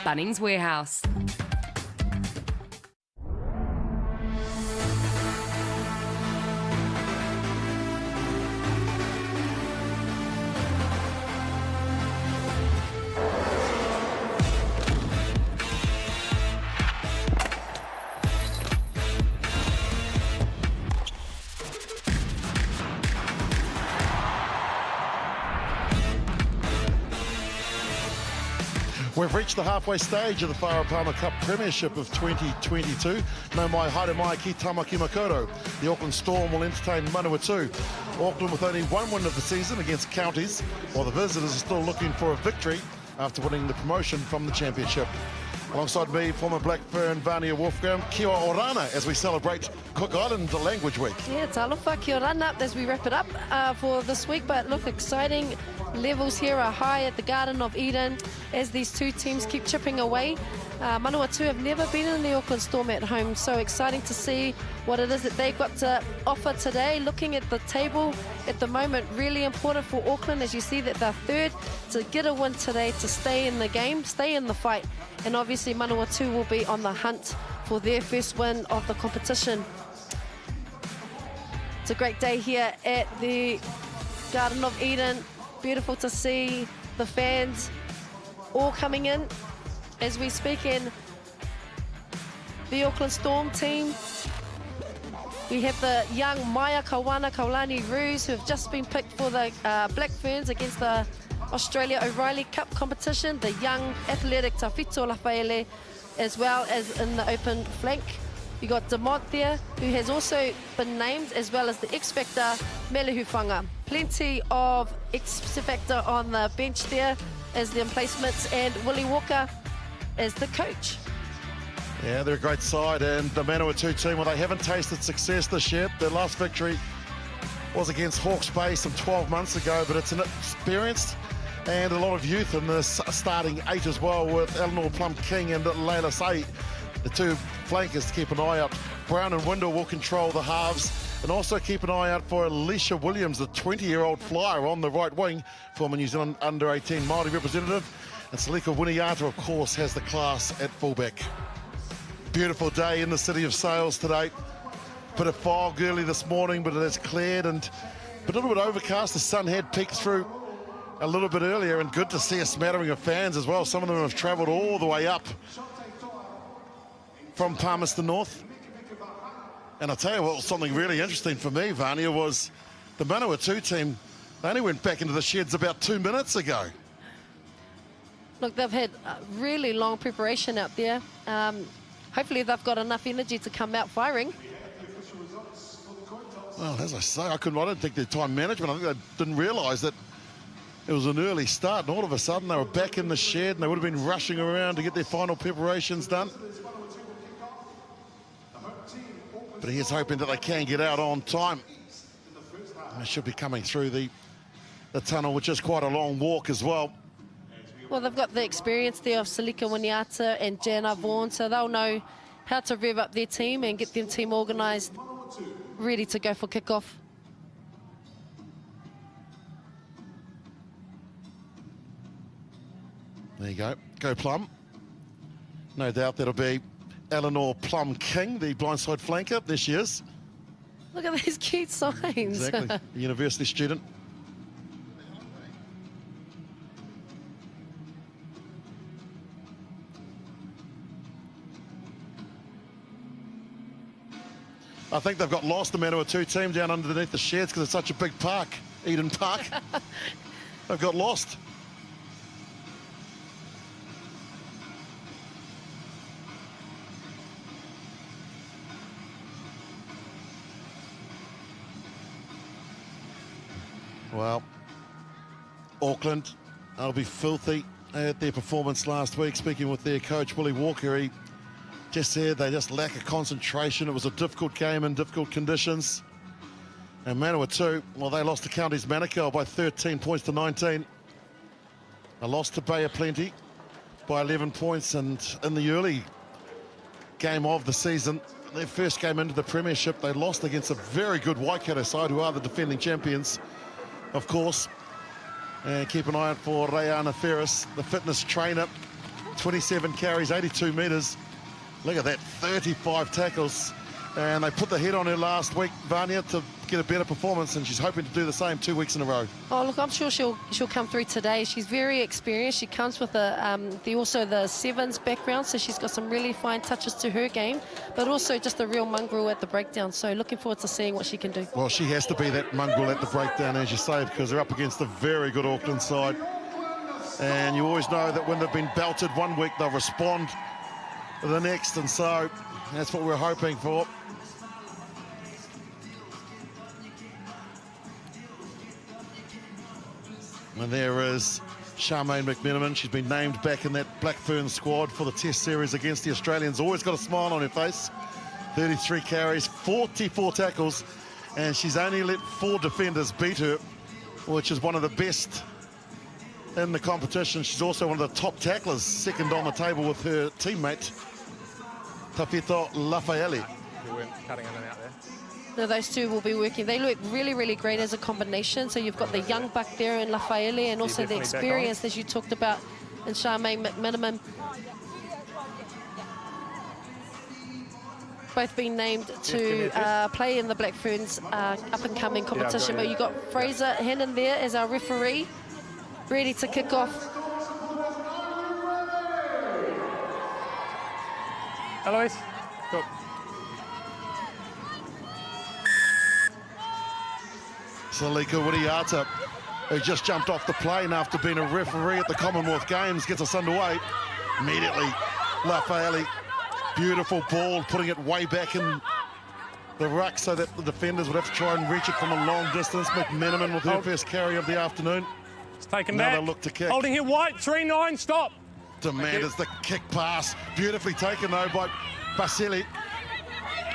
Bunnings Warehouse. We've reached the halfway stage of the Farah Cup Premiership of 2022. No mai haere mai ki tamaki makoto. The Auckland Storm will entertain Manawatu. Auckland with only one win of the season against Counties, while the visitors are still looking for a victory after winning the promotion from the championship. Alongside me, former Black Fern Vania Wolfgram, kia orana as we celebrate Cook Island Language Week. Yeah, talofa, kia orana as we wrap it up for this week, but look, exciting. Levels here are high at the Garden of Eden as these two teams keep chipping away. Manawatu have never been in the Auckland Storm at home, so exciting to see what it is that they've got to offer today. Looking at the table at the moment, really important for Auckland as you see that they're third, to get a win today to stay in the game, stay in the fight, and obviously Manawatu will be on the hunt for their first win of the competition. It's a great day here at the Garden of Eden. Beautiful to see the fans all coming in as we speak in the Auckland Storm team. We have the young Maya Kawana Kaulani Roos who have just been picked for the Black Ferns against the Australia O'Reilly Cup competition. The young athletic Tawhito Lafaele as well as in the open flank. You got Demont there, who has also been named, as well as the X-Factor, Mele Hufanga. Plenty of X-Factor on the bench there as the emplacements, and Willie Walker as the coach. Yeah, they're a great side, and the Manawatu team, well, they haven't tasted success this year. Their last victory was against Hawke's Bay some 12 months ago, but it's an experienced and a lot of youth in this starting 8 as well, with Eleanor Plum-King and Layla Say, the two flankers to keep an eye out. Brown and Windle will control the halves, and also keep an eye out for Alicia Williams, the 20-year-old flyer on the right wing, former New Zealand under-18 Māori representative. And Salika Winiata, of course, has the class at fullback. Beautiful day in the city of Sales today. Bit of fog early this morning, but it has cleared, and a little bit overcast. The sun had peeked through a little bit earlier, and good to see a smattering of fans as well. Some of them have travelled all the way up from Palmerston North. And I'll tell you what, something really interesting for me, Vania, was the Manawatu team. They only went back into the sheds about 2 minutes ago. Look, they've had really long preparation out there. Hopefully they've got enough energy to come out firing. Well, as I say, I don't think their time management, I think they didn't realise that it was an early start, and all of a sudden they were back in the shed and they would have been rushing around to get their final preparations done. But he is hoping that they can get out on time. They should be coming through the tunnel, which is quite a long walk as well. Well, they've got the experience there of Salika Winiata and Jana Vaughan, so they'll know how to rev up their team and get their team organised, ready to go for kick-off. There you go. Go Plum. No doubt that'll be Eleanor Plum-King, the blindside flanker. There she is. Look at these cute signs. Exactly. A university student. I think they've got lost, the Manawatu team, down underneath the sheds because it's such a big park, Eden Park. They've got lost. Well, Auckland, they'll be filthy at their performance last week. Speaking with their coach, Willie Walker, he just said they just lack a concentration. It was a difficult game in difficult conditions. And Manawatu, well, they lost to Counties Manukau by 13 points to 19. They lost to Bay of Plenty by 11 points, and in the early game of the season, their first game into the Premiership, they lost against a very good Waikato side, who are the defending champions, of course. And keep an eye out for Rayana Ferris, the fitness trainer, 27 carries, 82 metres. Look at that, 35 tackles. And they put the head on her last week, Vanya, to get a better performance, and she's hoping to do the same 2 weeks in a row. Oh, look, I'm sure she'll come through today. She's very experienced. She comes with also the sevens background, so she's got some really fine touches to her game, but also just a real mongrel at the breakdown. So looking forward to seeing what she can do. Well, she has to be that mongrel at the breakdown, as you say, because they're up against a very good Auckland side. And you always know that when they've been belted one week, they'll respond the next, and so that's what we're hoping for. And there is Charmaine McMenamin. She's been named back in that Blackfern squad for the test series against the Australians. Always got a smile on her face. 33 carries, 44 tackles, and she's only let 4 defenders beat her, which is one of the best in the competition. She's also one of the top tacklers, second on the table with her teammate, Tawhito Lafaele. You weren't cutting in and out there. No, those two will be working. They look really, really great as a combination. So you've got the young buck there in Lafaele, and also the experience, as you talked about, in Charmaine McMenamin. Both being named to play in the Black Ferns up-and-coming competition. But you've got Fraser Hennon there as our referee, ready to kick off. Eloise, go. Salika Widiata, who just jumped off the plane after being a referee at the Commonwealth Games, gets us underway. Immediately, Lafaele, beautiful ball, putting it way back in the ruck so that the defenders would have to try and reach it from a long distance. McMenamin with her first carry of the afternoon. It's taken now back. They'll look to kick. Holding here, White, 3-9, stop. Demands the kick pass. Beautifully taken, though, by Basili.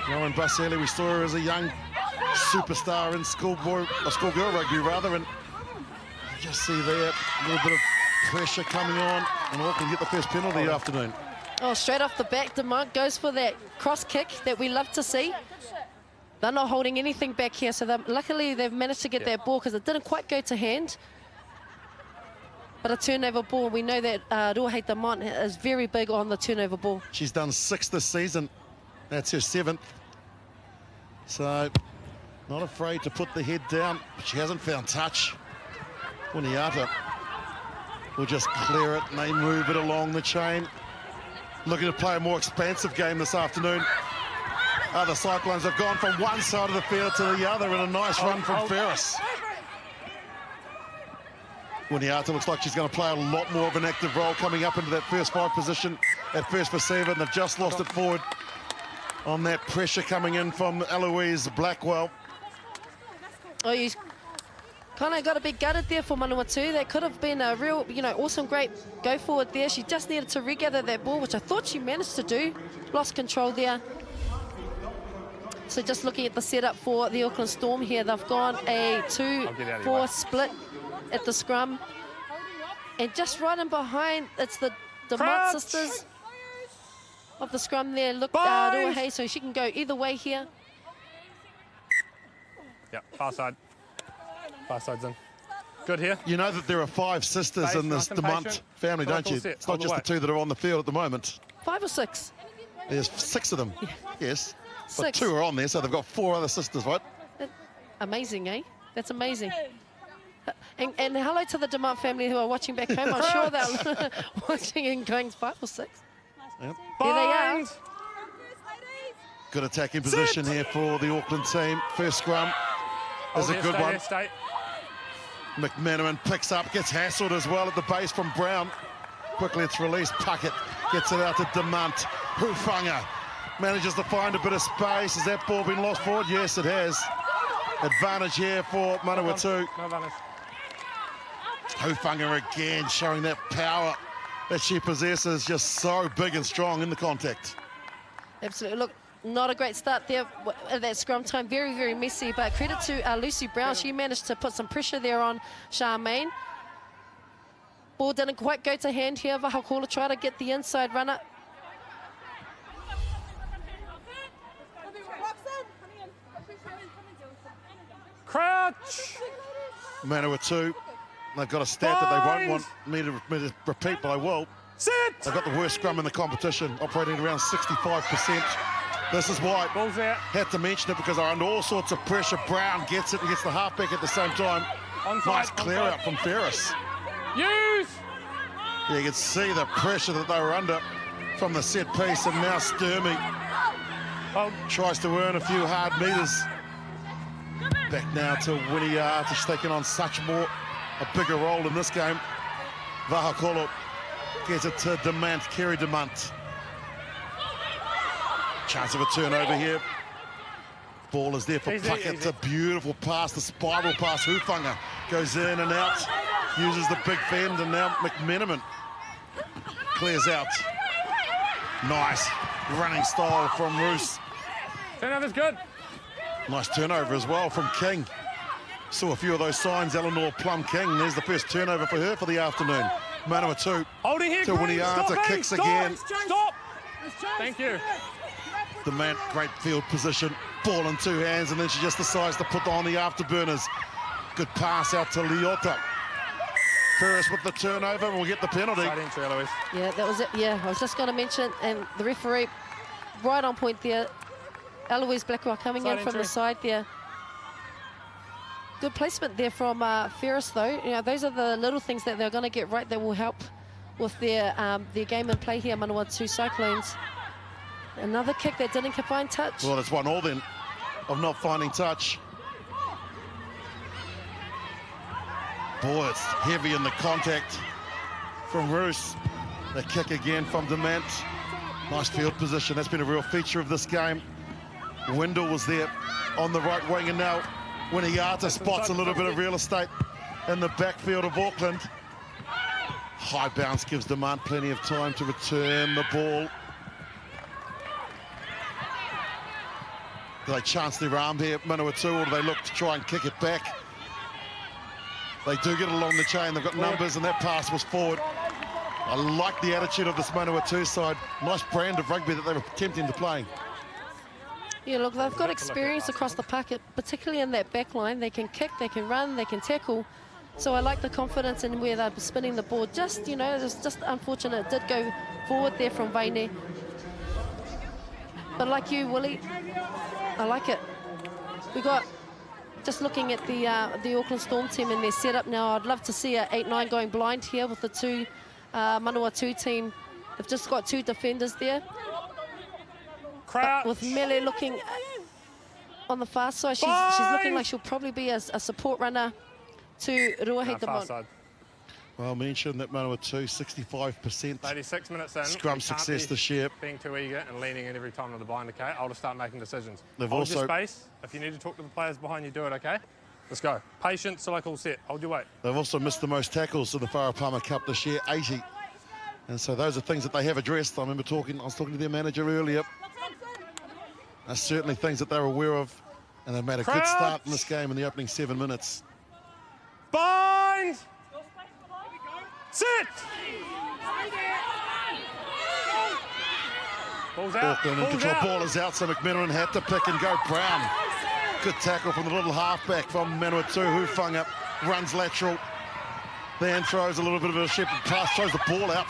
Lauren Basili, we saw her as a young superstar in schoolgirl rugby, rather, and you just see there a little bit of pressure coming on, and Auckland get the first penalty of the afternoon. Oh, straight off the back, DeMont goes for that cross kick that we love to see. They're not holding anything back here, so luckily they've managed to get that ball, because it didn't quite go to hand. But a turnover ball, we know that Ruahei DeMont is very big on the turnover ball. She's done 6 this season. That's her 7th. So, not afraid to put the head down, but she hasn't found touch. Winiata will just clear it, and they move it along the chain. Looking to play a more expansive game this afternoon. Other Cyclones have gone from one side of the field to the other in a nice run from Ferris. Winiata looks like she's going to play a lot more of an active role coming up into that first 5 position at first for 7. They've just lost it forward on that pressure coming in from Eloise Blackwell. Oh, you kind of got a bit gutted there for Manawatu. That could have been a real, awesome, great go forward there. She just needed to regather that ball, which I thought she managed to do. Lost control there. So just looking at the setup for the Auckland Storm here, they've gone a 2-4 split at the scrum. And just right in behind, it's the DeMont sisters of the scrum there. Look, Ruahei, so she can go either way here. Yeah, far side. Far side's in. Good here. You know that there are 5 sisters in this DeMont family, don't you? It's not just the 2 that are on the field at the moment. 5 or 6? There's 6 of them, yes. But 6. 2 are on there, so they've got 4 other sisters, right? Amazing, eh? That's amazing. And hello to the DeMont family who are watching back home. I'm sure they're watching and going 5 or 6. Yep. Here they are. Good attacking position here for the Auckland team. First scrum is a good one. McMenamin picks up, gets hassled as well at the base from Brown. Quickly it's released. Puckett gets it out to DeMont. Hufanga manages to find a bit of space. Has that ball been lost forward? Yes, it has. Advantage here for Manawatu. No advantage. Hufanga again showing that power that she possesses, just so big and strong in the contact. Absolutely. Look, not a great start there at that scrum time. Very, very messy, but credit to Lucy Brown. She managed to put some pressure there on Charmaine. Ball didn't quite go to hand here. Vahakola tried to get the inside runner. Crouch! Manawatu, they've got a stat that they won't want me to repeat, but I will. Sit! They've got the worst scrum in the competition, operating around 65%. This is why Ball's out. had to mention it, because they're under all sorts of pressure. Brown gets it and gets the halfback at the same time. Onside, Nice clear onside. out from Ferris. Use! Yeah, you can see the pressure that they were under from the set piece, and now Sturmey Oh, tries to earn a few hard metres. Back now to Winnie Art, who's taking on a bigger role in this game. Vahakolo gets it to Demant, Kerry Demant. Chance of a turnover here. Ball is there for Easy, Puckett. It's a beautiful pass, the spiral pass. Hufanga goes in and out, uses the big fend, and now McMenamin clears out. Nice running style from Roos. turnover's good. Nice turnover as well from King. Saw a few of those signs, Eleanor Plum King. There's the first turnover for her for the afternoon. Manawatu Hold it here, to Green. Winiata, Stop, kicks stop, again. Stop! Thank you. The man, great field position, ball in two hands, and then she just decides to put on the afterburners. Good pass out to Liota. Ferris with the turnover, and we'll get the penalty. Side entry, Eloise. Yeah, that was it. Yeah, I was just going to mention, and the referee right on point there. Eloise Blackwell coming Side in from entry. the side there. Good placement there from Ferris, though. You know, those are the little things that they're going to get right that will help with their game and play here, Manawatu Cyclones. Another kick that didn't find touch. Well, it's 1-1 then, of not finding touch. Boy, it's heavy in the contact from Roos. The kick again from Demant. Nice field position. That's been a real feature of this game. Wendell was there on the right wing, and now Winiata spots a little bit of real estate in the backfield of Auckland. High bounce gives Demant plenty of time to return the ball. Do they chance their arm here, Manawatu, or do they look to try and kick it back? They do get along the chain. They've got numbers, and that pass was forward. I like the attitude of this Manawatu side. Nice brand of rugby that they were attempting to play. Yeah, look, they've got experience across the packet, particularly in that back line. They can kick, they can run, they can tackle. So I like the confidence in where they're spinning the ball. Just, you know, it's just unfortunate it did go forward there from Vaine. But like you, Willie, I like it. We got, just looking at the Auckland Storm team and their setup now, I'd love to see a 8-9 going blind here with the two Manawatu team. They've just got two defenders there. Crouch. With Mele looking on the far side, she's looking like she'll probably be a support runner to Ruahi No, far Demont. side. Well, mentioned that Manawatu, 65% 86 minutes in. scrum We can't success be this year. Being too eager and leaning in every time to the bind, okay? I'll just start making decisions. They've Hold also- your space. If you need to talk to the players behind you, do it, okay? Let's go. Patient, so like all set. Hold your weight. They've also missed the most tackles in the Farah Palmer Cup this year, 80. And so those are things that they have addressed. I was talking to their manager earlier. That's certainly things that they're aware of. And they've made a good start in this game in the opening 7 minutes. Bind! Sit! Ball's out. Auckland in Ball's control. out. Ball is out, so McMenamin had to pick and go. Brown. Good tackle from the little halfback from Manawatu. Hufanga runs lateral. Then throws a little bit of a shepherd pass, throws the ball out.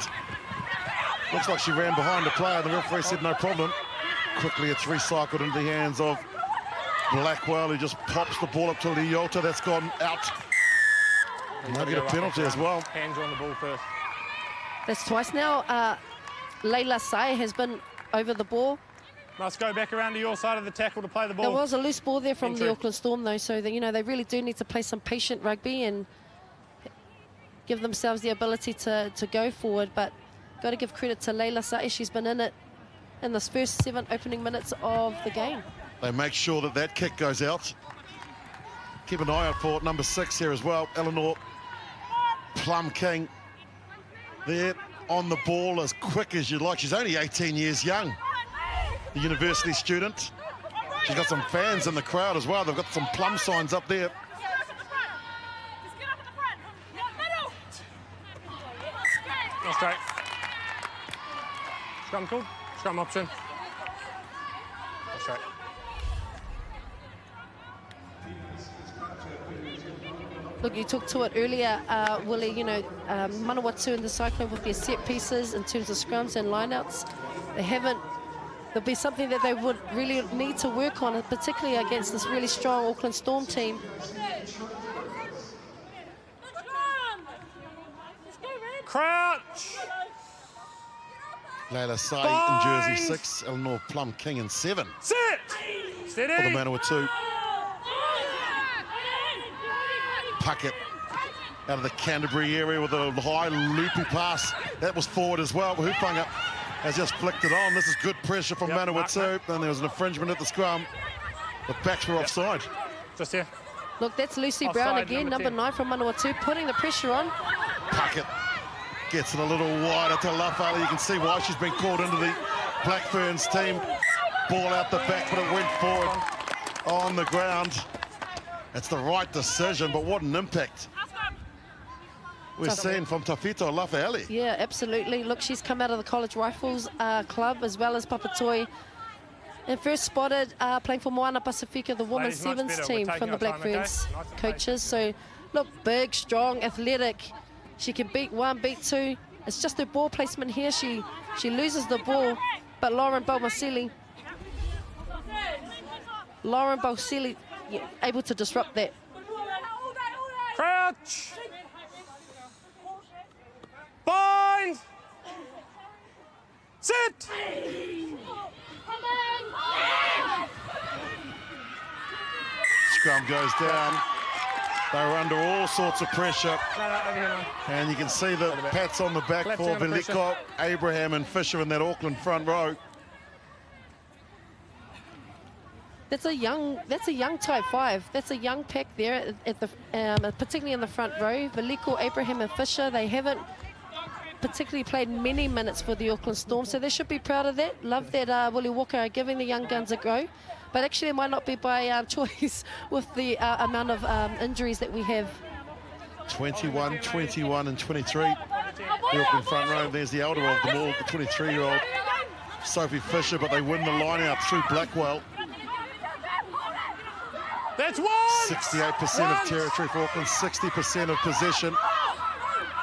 Looks like she ran behind the player. The referee said no problem. Quickly it's recycled into the hands of Blackwell, who just pops the ball up to Liota. That's gone out. And they'll get a penalty as well. Hands on the ball first. That's twice now. Leila Sai has been over the ball. Must go back around to your side of the tackle to play the ball. There was a loose ball there from Entry. the Auckland Storm, though, so that, you know, they really do need to play some patient rugby and give themselves the ability to go forward. But got to give credit to Leila Sai. She's been in it in the first 7 opening minutes of the game. They make sure that that kick goes out. Keep an eye out for number 6 here as well, Eleanor Plum King. There on the ball as quick as you'd like. She's only 18 years young, the university student. She's got some fans in the crowd as well. They've got some plum signs up there. Not straight. Scrum called. Scrum option. Not straight. Look, you talked to it earlier, Willie, you know, Manawatu and the Cyclone with their set pieces in terms of scrums and lineouts, they haven't, there'll be something that they would really need to work on, particularly against this really strong Auckland Storm team. Crouch! Layla Sai in jersey 6, Eleanor Plum King in 7. Sit! Steady! For the Manawatu. Puckett out of the Canterbury area with a high loopy pass. That was forward as well. Hufanga has just flicked it on. This is good pressure from Manawatu. Then there was an infringement at the scrum. The backs were offside. Just here. Look, that's Lucy Offside, Brown again, number number 9 from Manawatu, putting the pressure on. Puckett gets it a little wider to Lafale. You can see why she's been called into the Black Ferns team. Ball out the back, but it went forward on the ground. It's the right decision, but what an impact we're seeing from Tawhito Lafale. Yeah, absolutely. Look, she's come out of the College Rifles club as well as Papatoi. And first spotted playing for Moana Pacifica, the women's sevens team from the Black Ferns coaches. So, look, big, strong, athletic. She can beat 1, beat 2. It's just her ball placement here. She loses the ball, but Lauren Balmasili able to disrupt that. Crouch! Bind! Sit! Scrum goes down. They were under all sorts of pressure. And you can see the pats on the back for Veliko, Abraham and Fisher in that Auckland front row. That's a young type 5. That's a young pack there at the particularly in the front row. Veliko, Abraham and Fisher, they haven't particularly played many minutes for the Auckland Storm, so they should be proud of that. Love that Willie Walker are giving the young guns a go. But actually it might not be by choice with the amount of injuries that we have. 21, 21 and 23. The Auckland front row, there's the elder of them all, the 23-year-old Sophie Fisher, but they win the line out through Blackwell. That's one! 68% of territory for Auckland, 60% of possession.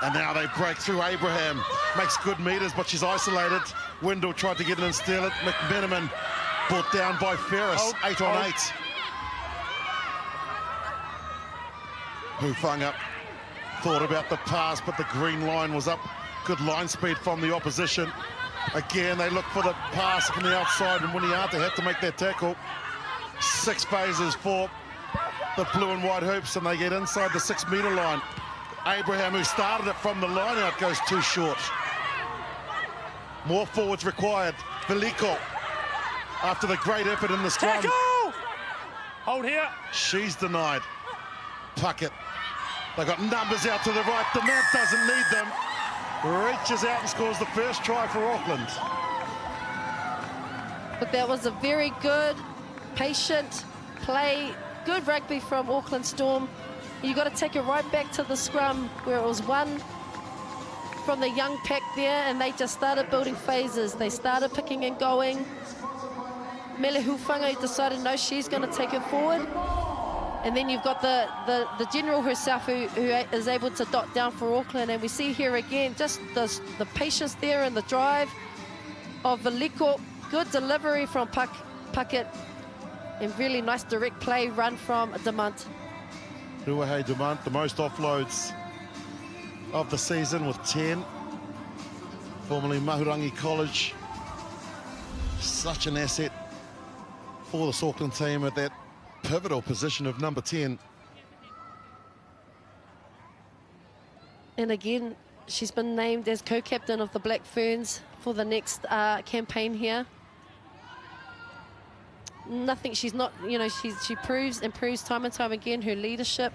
And now they break through. Abraham makes good meters, but she's isolated. Windle tried to get in and steal it. McMenamin brought down by Ferris, 8 on 8. Hufanga thought about the pass, but the green line was up. Good line speed from the opposition. Again, they look for the pass from the outside, and Winiata had to make that tackle. 6 phases for the blue and white hoops, and they get inside the 6-meter line. Abraham, who started it from the line out, goes too short. More forwards required. Veliko, after the great effort in the scrum. Tackle! Hold here. She's denied. Puckett. They've got numbers out to the right. The man doesn't need them. Reaches out and scores the first try for Auckland. But that was a very good, patient play. Good rugby from Auckland Storm. You got to take it right back to the scrum where it was one from the young pack there, and they just started building phases. They started picking and going. Mele Hufanga decided, no, she's going to take it forward. And then you've got the general herself who is able to dot down for Auckland. And we see here again just the patience there and the drive of Veliko. Good delivery from Puckett. And really nice direct play run from Demant. Ruahei Demant, the most offloads of the season with 10. Formerly Mahurangi College. Such an asset for this Auckland team at that pivotal position of number 10. And again, she's been named as co-captain of the Black Ferns for the next campaign here. Nothing, she's not, you know, she improves time and time again her leadership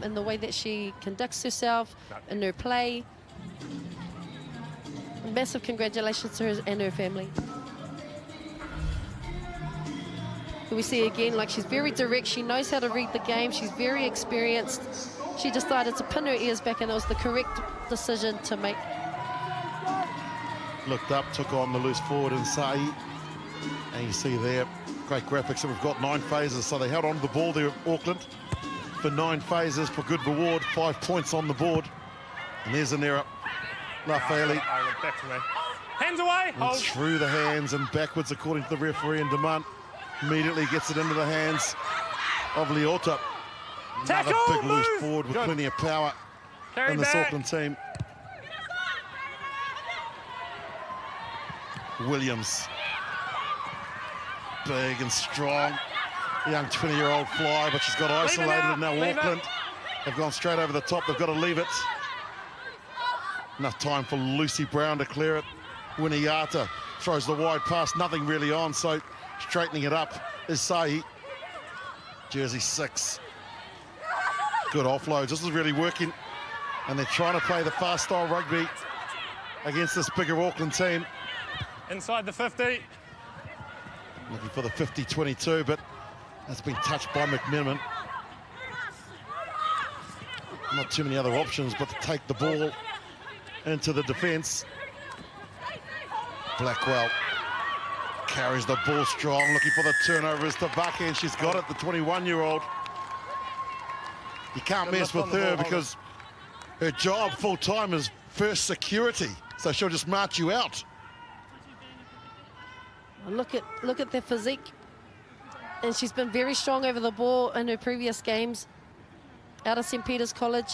in the way that she conducts herself in her play. Massive congratulations to her and her family. We see again, like, she's very direct, she knows how to read the game, she's very experienced. She decided to pin her ears back, and it was the correct decision to make. Looked up, took on the loose forward in Sai. And you see there, great graphics, and we've got 9 phases, so they held on to the ball there, Auckland. for 9 phases for good reward, 5 points on the board. And there's an error. Lafayette Back to me. Hands away. Hold. through the hands and backwards according to the referee, and Demand immediately gets it into the hands of Leota. Another Tackle, big loose move. forward with Good. plenty of power Carry in this back. Auckland team. Williams. Big and strong. Young 20-year-old fly, but she's got isolated, out. and now Leave it. Auckland have gone straight over the top. They've got to leave it. Enough time for Lucy Brown to clear it. Winiata throws the wide pass, nothing really on, so straightening it up is Sahi. Jersey 6. Good offloads. This is really working, and they're trying to play the fast style rugby against this bigger Auckland team. Inside the 50. Looking for the 50-22, but that's been touched by McMenamin. Not too many other options but to take the ball into the defence. Blackwell carries the ball strong, looking for the turnover as Tavake, and she's got it, the 21-year-old. You can't mess with her because her job full-time is first security, so she'll just march you out. Look at their physique, and she's been very strong over the ball in her previous games out of St. Peter's College.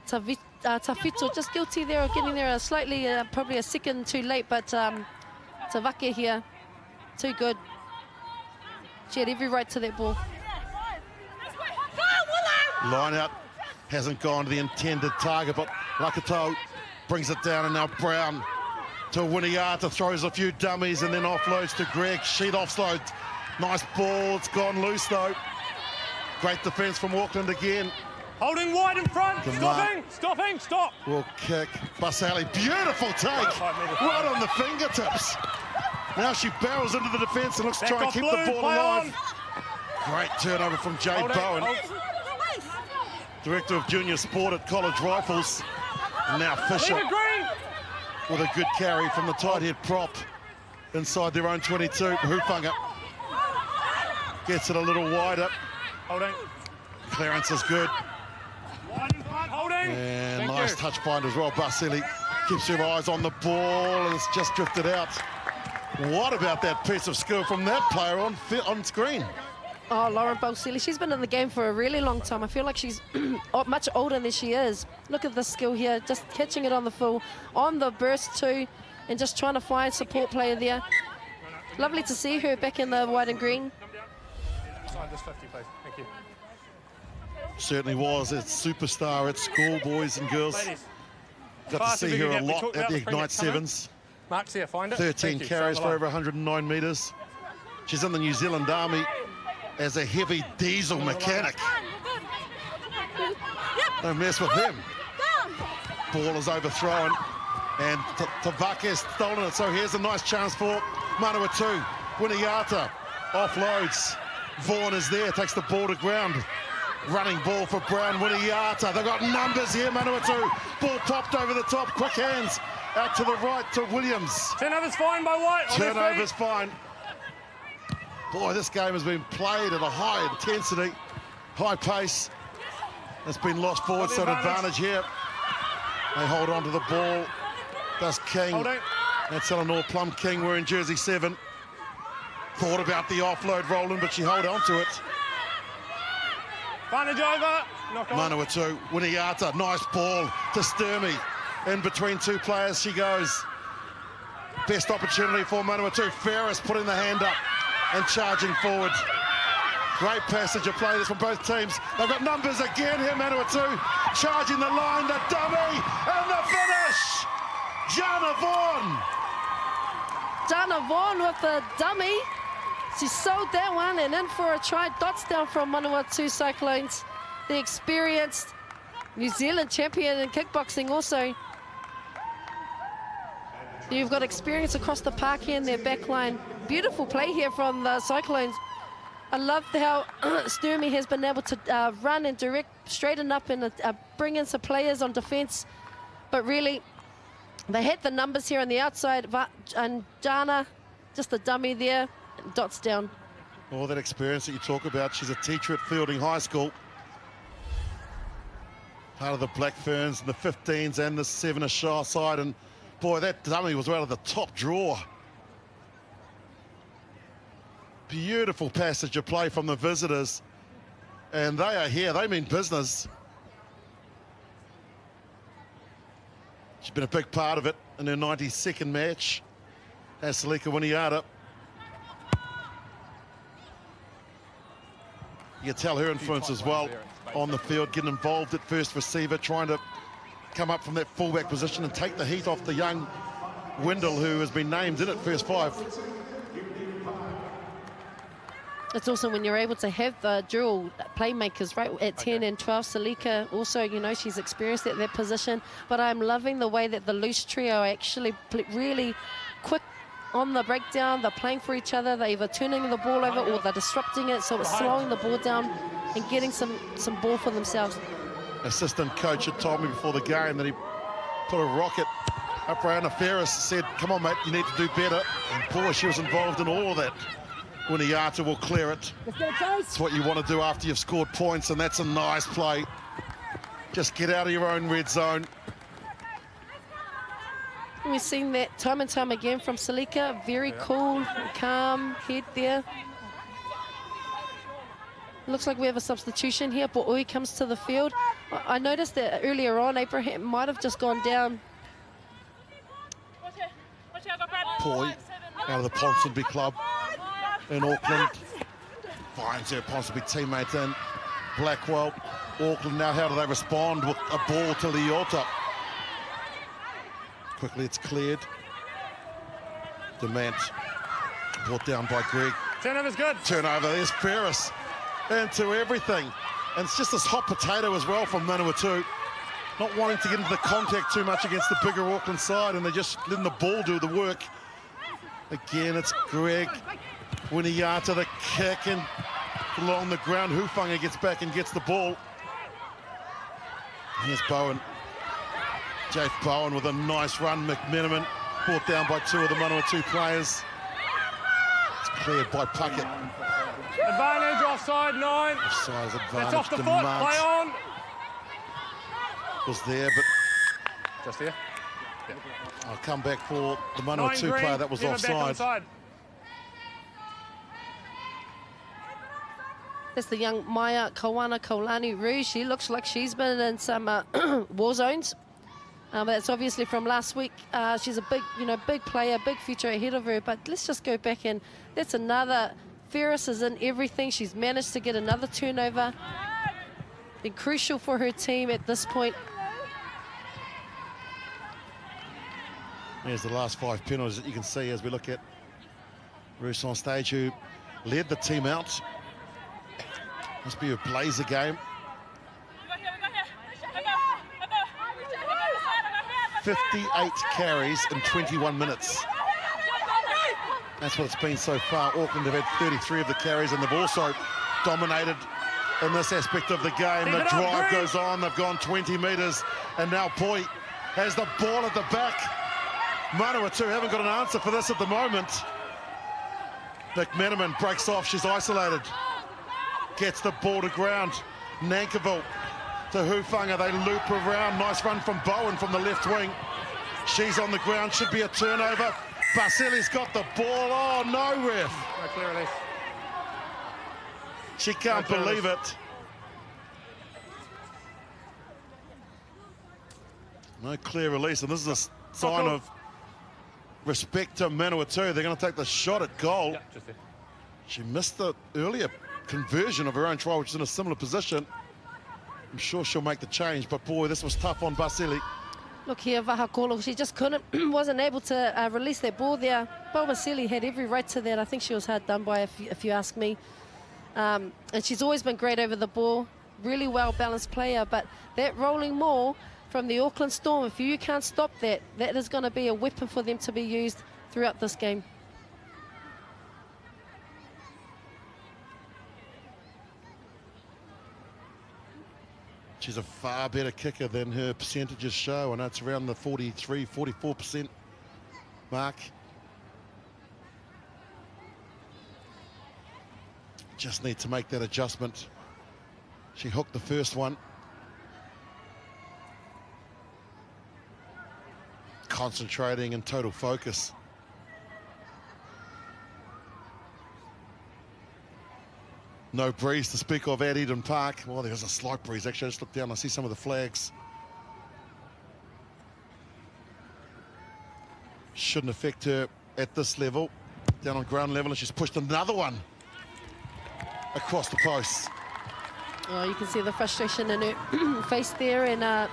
Tawhito just guilty there of getting there slightly, probably a second too late, but Tavake here, too good. She had every right to that ball. Line out hasn't gone to the intended target, but Lakatau brings it down, and now Brown to Winiata, throws a few dummies and then offloads to Greg. Sheet offload. Nice ball. It's gone loose though. Great defence from Auckland again. Holding wide in front. Good Stopping. Stop. Will kick. Basali, beautiful take. Right on the fingertips. Now she barrels into the defence and looks to try and keep the ball alive. Great turnover from Jade Bowen, Director of Junior Sport at College Rifles. And now Fisher with a good carry from the tight head prop inside their own 22. Hufunga gets it a little wider. Holding. Clearance is good. Wide in front. Holding. And Thank nice you. touch find as well. Basili keeps her eyes on the ball, and it's just drifted out. What about that piece of skill from that player on screen? Oh, Lauren Balsilli, she's been in the game for a really long time. I feel like she's much older than she is. Look at the skill here, just catching it on the full, on the burst too, and just trying to find support player there. Lovely to see her back in the white and green. Inside this 50, please. Thank you. Certainly was. It's superstar at school, boys and girls. Ladies. Got to Fast see if you her can a get- we lot talked at about the the spring Ignite that's coming. Sevens. Mark's here, find it. 13 Thank you. carries Stay for alive. over 109 metres. She's in the New Zealand Army as a heavy diesel mechanic. Don't mess with him. Ball is overthrown, and Tavake has stolen it, so here's a nice chance for Manawatu. Winiata offloads. Vaughan is there, takes the ball to ground. Running ball for Brown. Winiata, they've got numbers here. Manawatu, ball popped over the top, quick hands out to the right to Williams. Turnover's fine by White. On their Turnover's feet. fine. Boy, this game has been played at a high intensity, high pace. It's been lost forward, so an advantage here. They hold on to the ball. Does King. Holding. That's Eleanor Plum King wearing jersey 7. Thought about the offload, Roland, but she held on to it. Advantage over. Knock on. Manawatu, Winiata, nice ball to Sturmey. In between two players she goes. Best opportunity for Manawatu. Ferris putting the hand up and charging forward. Great passage of play this from both teams. They've got numbers again here, Manawatu. Charging the line, the dummy, and the finish! Jana Vaughan! Jana Vaughan with the dummy. She sold that one and in for a try. Dots down from Manawatu Cyclones. The experienced New Zealand champion in kickboxing also. You've got experience across the park here in their back line. Beautiful play here from the Cyclones. I love how Sturmey has been able to run and direct, straighten up and bring in some players on defence. But really, they had the numbers here on the outside. And Jana, just a dummy there, dots down. All that experience that you talk about. She's a teacher at Fielding High School. Part of the Black Ferns in the 15s and the 7-a-Shire side. And boy, that dummy was out of the top drawer. Beautiful passage of play from the visitors. And they are here. They mean business. She's been a big part of it in her 92nd match as Salika Winiata. You can tell her influence as well on the field, getting involved at first receiver, trying to come up from that fullback position and take the heat off the young Windle, who has been named in at first 5. It's also when you're able to have the dual playmakers, right, at 10 and 12. Salika also, you know, she's experienced at that position. But I'm loving the way that the loose trio are actually really quick on the breakdown. They're playing for each other. They're either turning the ball over or they're disrupting it. So it's slowing the ball down and getting some ball for themselves. Assistant coach had told me before the game that he put a rocket up around Ferris, said, come on, mate, you need to do better. And boy, she was involved in all of that. Winiata will clear it. It's what you want to do after you've scored points, and that's a nice play. Just get out of your own red zone. We've seen that time and time again from Salika. Very cool, calm head there. Looks like we have a substitution here. Po'ui comes to the field. I noticed that earlier on, Abraham might have just gone down. Po'ui out of the Ponsonby club in Auckland. Finds her Ponsonby teammate in Blackwell. Auckland now, how do they respond with a ball to Leota? Quickly, it's cleared. Demant brought down by Greg. Turnover's good. Turnover, there's Ferris into everything. And it's just this hot potato as well from Manawatu. Not wanting to get into the contact too much against the bigger Auckland side, and they're just letting the ball do the work. Again, it's Greg. Winiata, the kick, and along the ground, Hufanga gets back and gets the ball. Here's Bowen. Jake Bowen with a nice run. McMenamin brought down by 2 of the Manawatu players. It's cleared by Puckett. Advantage offside, 9. Offside advantage. That's off the foot. Play on. Was there, but just here. Yeah. I'll come back for the Manawatu player that was offside. That's the young Maya Kawana Kaulani Rouge. She looks like she's been in some war zones. But that's obviously from last week. She's a big, big player, big future ahead of her. But let's just go back, and that's another. Ferris is in everything. She's managed to get another turnover. Been crucial for her team at this point. There's the last 5 penalties that you can see as we look at Roos on stage, who led the team out. Must be a blazer game. 58 carries in 21 minutes. That's what it's been so far. Auckland have had 33 of the carries, and they've also dominated in this aspect of the game. The drive goes on. They've gone 20 metres, and now Poi has the ball at the back. Manawatu haven't got an answer for this at the moment. McMenamin breaks off. She's isolated. Gets the ball to ground. Nankiville to Hufanga. They loop around. Nice run from Bowen from the left wing. She's on the ground. Should be a turnover. Basili's got the ball. Oh, no, ref. No clear release. She can't believe it. No clear release. And this is a sign of respect to Manawatu. They're going to take the shot at goal. Yeah, just there. She missed the earlier conversion of her own try, which is in a similar position. I'm sure she'll make the change, but boy, this was tough on Basili. Look here, Vahakolo, she just wasn't able to release that ball there. Bo Basili had every right to that. I think she was hard done by, if you ask me. And she's always been great over the ball. Really well-balanced player, but that rolling maul from the Auckland Storm, if you can't stop that, that is going to be a weapon for them to be used throughout this game. She's a far better kicker than her percentages show. I know it's around the 43, 44% mark. just need to make that adjustment. She hooked the first one. Concentrating and total focus. No breeze to speak of at Eden Park. Well, there's a slight breeze. Actually, I just looked down, I see some of the flags. Shouldn't affect her at this level. Down on ground level, and she's pushed another one across the post. Oh, you can see the frustration in her face there, and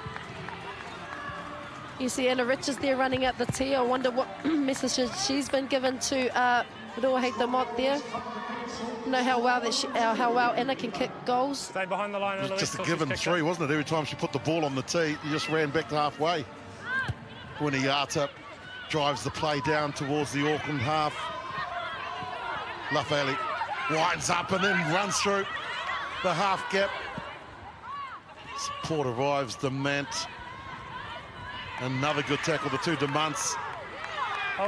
you see Anna Richards there running out the tee. I wonder what message she's been given to Roahei the Mott there. Know how well Anna can kick goals. Stay behind the line. It was just a given three, wasn't it? Every time she put the ball on the tee, you just ran back to halfway. Winiata drives the play down towards the Auckland half. Lafayette winds up and then runs through the half gap. Support arrives, Demant. Another good tackle, the two Demants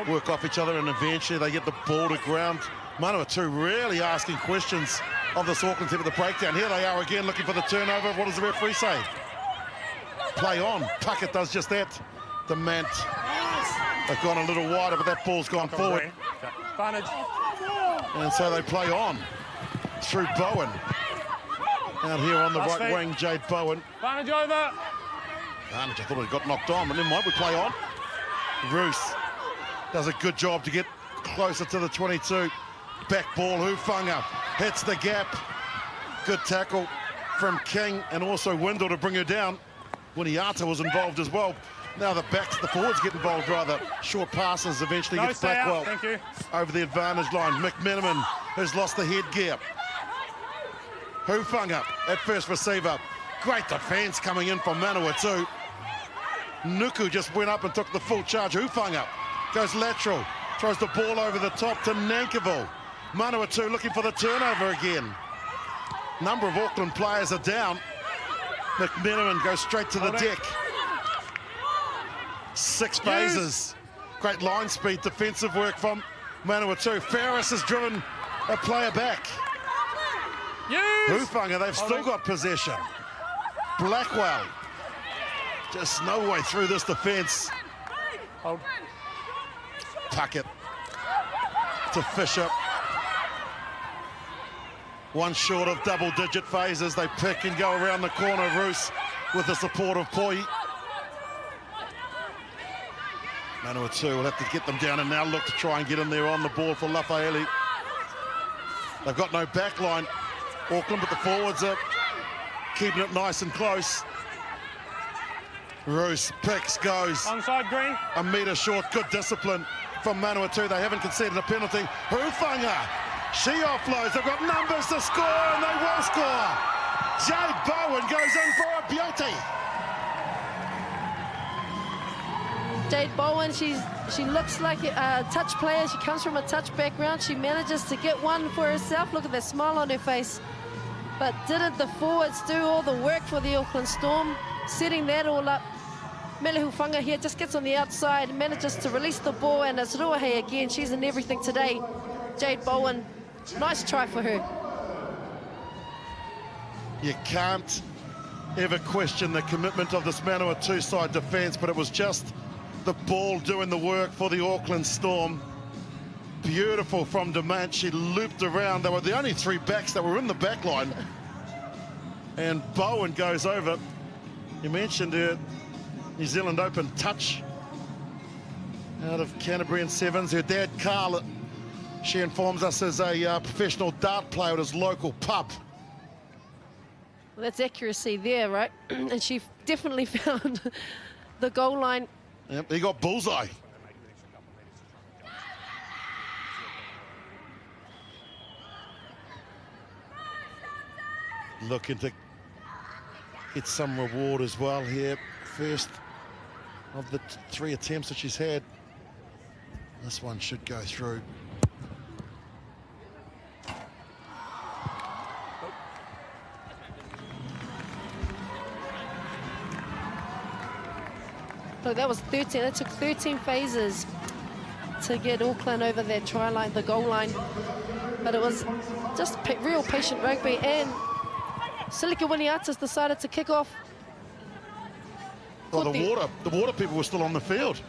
work off each other and eventually they get the ball to ground. Manawatu really asking questions of this Auckland team at the breakdown. Here they are again looking for the turnover. What does the referee say? Play on. Puckett does just that. Demant. They've gone a little wider, but that ball's gone forward. Advantage. And so they play on through Bowen. Out here on the right wing, Jade Bowen. Advantage over. Advantage, I thought it got knocked on, but never mind, we play on. Roos does a good job to get closer to the 22. Back ball, Hufanga hits the gap. Good tackle from King and also Windle to bring her down. Winiata was involved as well. Now the forwards get involved rather. Short passes eventually gets Blackwell over the advantage line. McMenamin has lost the headgear. Hufanga at first receiver. Great defence coming in from Manawatu. Nuku just went up and took the full charge. Hufanga goes lateral. Throws the ball over the top to Nankivell. Manawatu looking for the turnover again. Number of Auckland players are down. McMenamin goes straight to the deck. 6 phases. Great line speed, defensive work from Manawatu. Ferris has driven a player back. Hufanga, they've still got possession. Blackwell. Just no way through this defence. Puckett to Fisher. One short of double-digit phases. They pick and go around the corner. Roos with the support of Poi. Manawatu will have to get them down and now look to try and get in there on the ball for Lafayette. They've got no back line, Auckland, but the forwards are keeping it nice and close. Roos picks, goes. Onside green. A metre short, good discipline from Manawatu. They haven't conceded a penalty. Hufanga, she offloads. They've got numbers to score and they will score. Jade Bowen goes in for a beauty. Jade Bowen, she looks like a touch player. She comes from a touch background. She manages to get one for herself. Look at that smile on her face. But didn't the forwards do all the work for the Auckland Storm? Setting that all up. Mele Hufanga here just gets on the outside, manages to release the ball, and it's Roahei again. She's in everything today. Jade Bowen, nice try for her. You can't ever question the commitment of this Manawatu side defence, but it was just the ball doing the work for the Auckland Storm. Beautiful from Demant. She looped around. They were the only 3 backs that were in the back line. And Bowen goes over. You mentioned her New Zealand Open touch out of Canterbury and Sevens. Her dad, Carl, she informs us, is a professional dart player at his local pub. Well, that's accuracy there, right? And she definitely found the goal line. Yep, he got bullseye. Looking to get some reward as well here. First of the 3 attempts that she's had. This one should go through. Look, that was 13. It took 13 phases to get Auckland over that try line, the goal line. But it was just real patient rugby, and Silika Winiata's decided to kick off. Well, the water people were still on the field.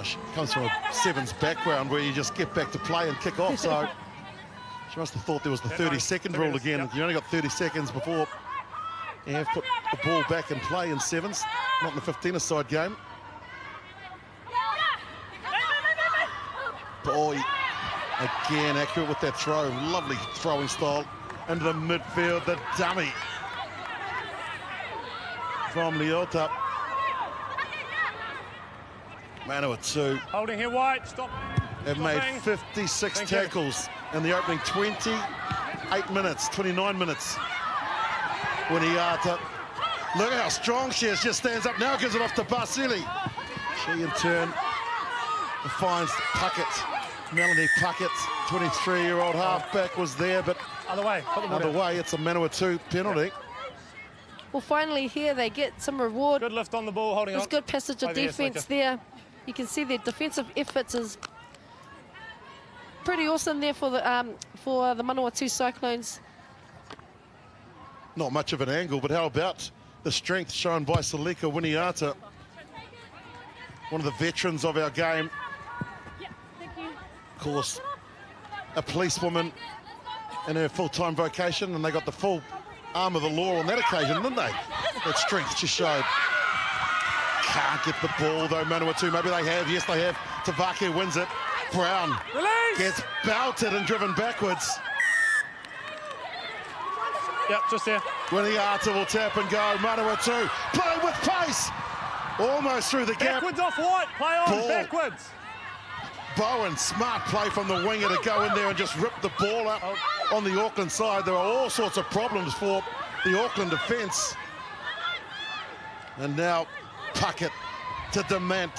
She comes from a sevens background where you just get back to play and kick off, so she must have thought there was the 30-second rule again. You only got 30 seconds before you have put the ball back in play in sevens, not in the 15-a-side game. Boy, again, accurate with that throw. Lovely throwing style into the midfield, the dummy from Leota. Manawatu Holding here, White. Stop. have made 56 tackles in the opening 28 minutes, 29 minutes. Winiata, look how strong she is, just stands up now, gives it off to Basili. She in turn finds Puckett, Melanie Puckett, 23-year-old halfback was there, but Other way. Put the ball other down. way, it's a Manawatu penalty. Well, finally here they get some reward. Good lift on the ball, holding There's on. good passage of Over here, defence Silika. there. You can see their defensive efforts is pretty awesome there for the Manawatu Cyclones. Not much of an angle, but how about the strength shown by Silika Winiata, one of the veterans of our game. Of course, a policewoman in her full-time vocation, and they got the full arm of the law on that occasion, didn't they? That strength she showed. Can't get the ball though, Manawatu. Maybe they have. Yes, they have. Tavake wins it. Brown Release! gets belted and driven backwards. Yep, just there. Winiata will tap and go. Manawatu playing with pace. Almost through the gap. Backwards off White. Play on, Ball. backwards. Bowen, smart play from the winger to go in there and just rip the ball up on the Auckland side. There are all sorts of problems for the Auckland defence. And now Puckett to Dement.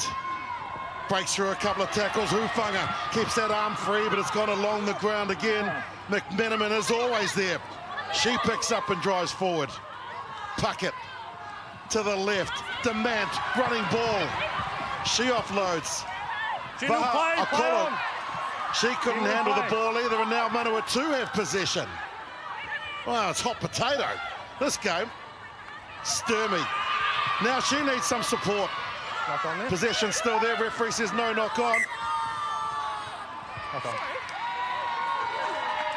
Breaks through a couple of tackles. Hufanga keeps that arm free, but it's gone along the ground again. McMenamin is always there. She picks up and drives forward. Puckett to the left. Dement, running ball. She offloads. General play, play Akolo. on. She couldn't General handle the play. ball either, and now Manawatu have possession. Wow, it's hot potato. This game, Sturmy. Now she needs some support. Knock on there. Possession still there. Referee says no knock on. Knock on.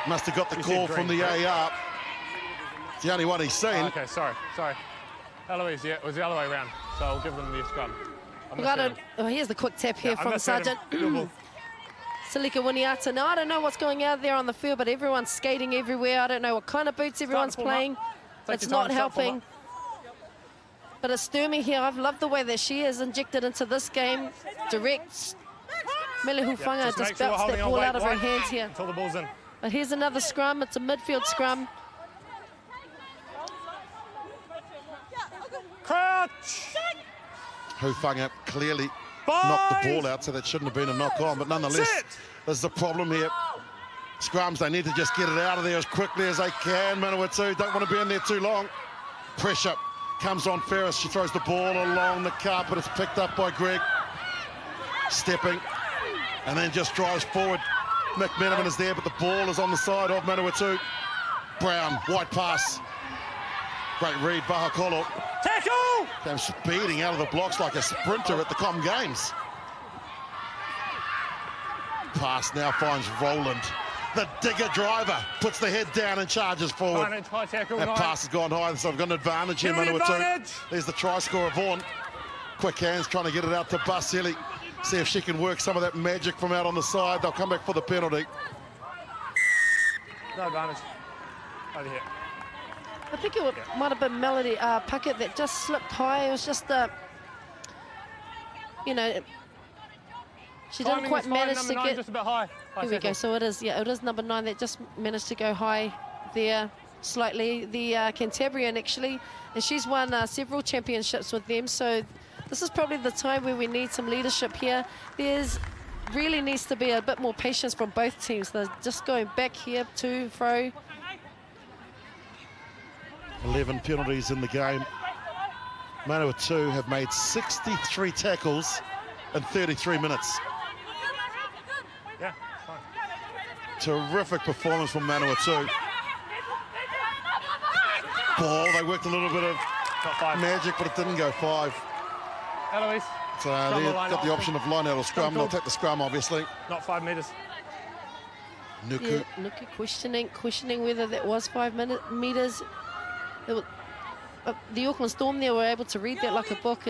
Must have got the You call said from green, the correct? AR. It's the only one he's seen. Oh, okay, sorry. Eloise, yeah, it was the other way around, so I'll give them the scrum. I Look, misheard him. here's the quick tap here Yeah, I from misheard him. Sergeant. Good ball. Silika Winiata. Now, I don't know what's going out there on the field, but everyone's skating everywhere. I don't know what kind of boots everyone's form up. playing. Take It's your not time, start form helping. But it's Sturmy here. I've loved the way that she is injected into this game. Direct. Mele Hufanga Just just make sure we're belts holding that on ball weight, out of her White, hands here. until the ball's in. But here's another scrum. It's a midfield scrum. Crouch! Hufanga clearly Five. knocked the ball out, so that shouldn't have been a knock on. But nonetheless, Sit. there's the problem here. Scrums, they need to just get it out of there as quickly as they can. Manawatu don't want to be in there too long. Pressure comes on Ferris. She throws the ball along the carpet. It's picked up by Greg. Stepping, and then just drives forward. McMenamin is there, but the ball is on the side of Manawatu. Brown, white pass. Great read, Vahakolo. Tackle! Came speeding out of the blocks like a sprinter at the Com Games. Pass now finds Roland. The digger driver puts the head down and charges forward. Advantage, high tackle, That nine. pass has gone high, so I've got an advantage here, Give me Manawatu. advantage. There's the try scorer, Vaughan. Quick hands trying to get it out to Basili. See if she can work some of that magic from out on the side. They'll come back for the penalty. No advantage. Over here. I think it might have been Melody Puckett that just slipped high. It was just you know, she didn't Timing quite is fine, manage number to 9, get. just about high. High Here we go. tackle. So it is. Yeah, it is number 9 that just managed to go high there slightly. The Cantabrian actually, and she's won several championships with them. So this is probably the time where we need some leadership here. There's really needs to be a bit more patience from both teams. They're just going back here to fro. 11 penalties in the game. Manawatu have made 63 tackles in 33 minutes. Yeah, fine. Terrific performance from Manawatu. Ball, they worked a little bit of Not 5. magic, but it didn't go 5. Eloise. So they've got the option of line out or scrum. They'll take the scrum, obviously. Not 5 metres. Nuku. Yeah, Nuku questioning whether that was 5 metres. The Auckland Storm there were able to read that like a book.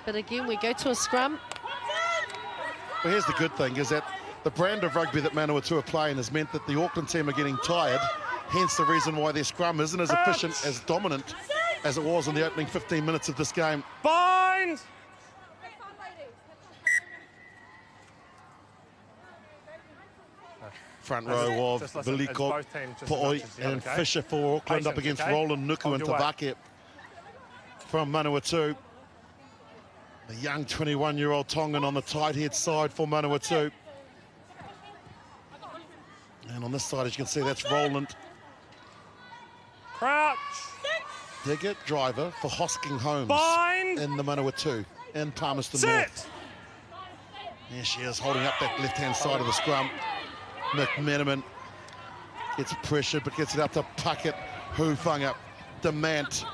But again, we go to a scrum. Well, here's the good thing, is that the brand of rugby that Manawatu are playing has meant that the Auckland team are getting tired, hence the reason why their scrum isn't as efficient, as dominant as it was in the opening 15 minutes of this game. Bind! Front row of Just listen, it's Veliko, both teams just as Po'oi much as the other, and okay? Fisher for Auckland, up Patience, against okay? Roland, Nuku Hold and your weight. Tavake from Manawatu. The young 21-year-old Tongan on the tight head side for Manawatu. And on this side, as you can see, that's Roland. Crouch! Digger, driver for Hosking Holmes Bind! in the Manawatu and Palmerston Sit! North. There she is, holding up that left-hand side of the scrum. McMenamin gets pressure, but gets it up to Puckett. Hufanga, Demant.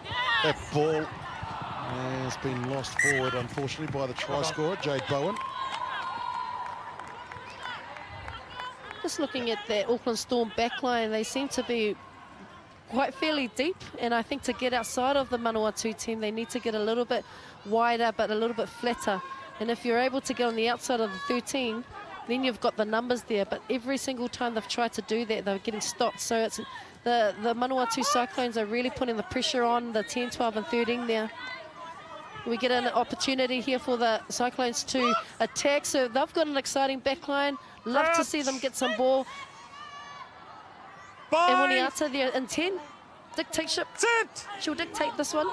That ball has been lost forward, unfortunately, by the try scorer, Jade Bowen. Just looking at that Auckland Storm backline, they seem to be quite fairly deep, and I think to get outside of the Manawatu team, they need to get a little bit wider, but a little bit flatter. And if you're able to get on the outside of the 13, then you've got the numbers there. But every single time they've tried to do that, they're getting stopped. So it's the Manawatu Cyclones are really putting the pressure on the 10, 12 and 13 there. We get an opportunity here for the Cyclones to attack. So they've got an exciting backline. Love to see them get some ball. Bind! And Winiata there in 10. Dictatorship. Sit! She'll dictate this one.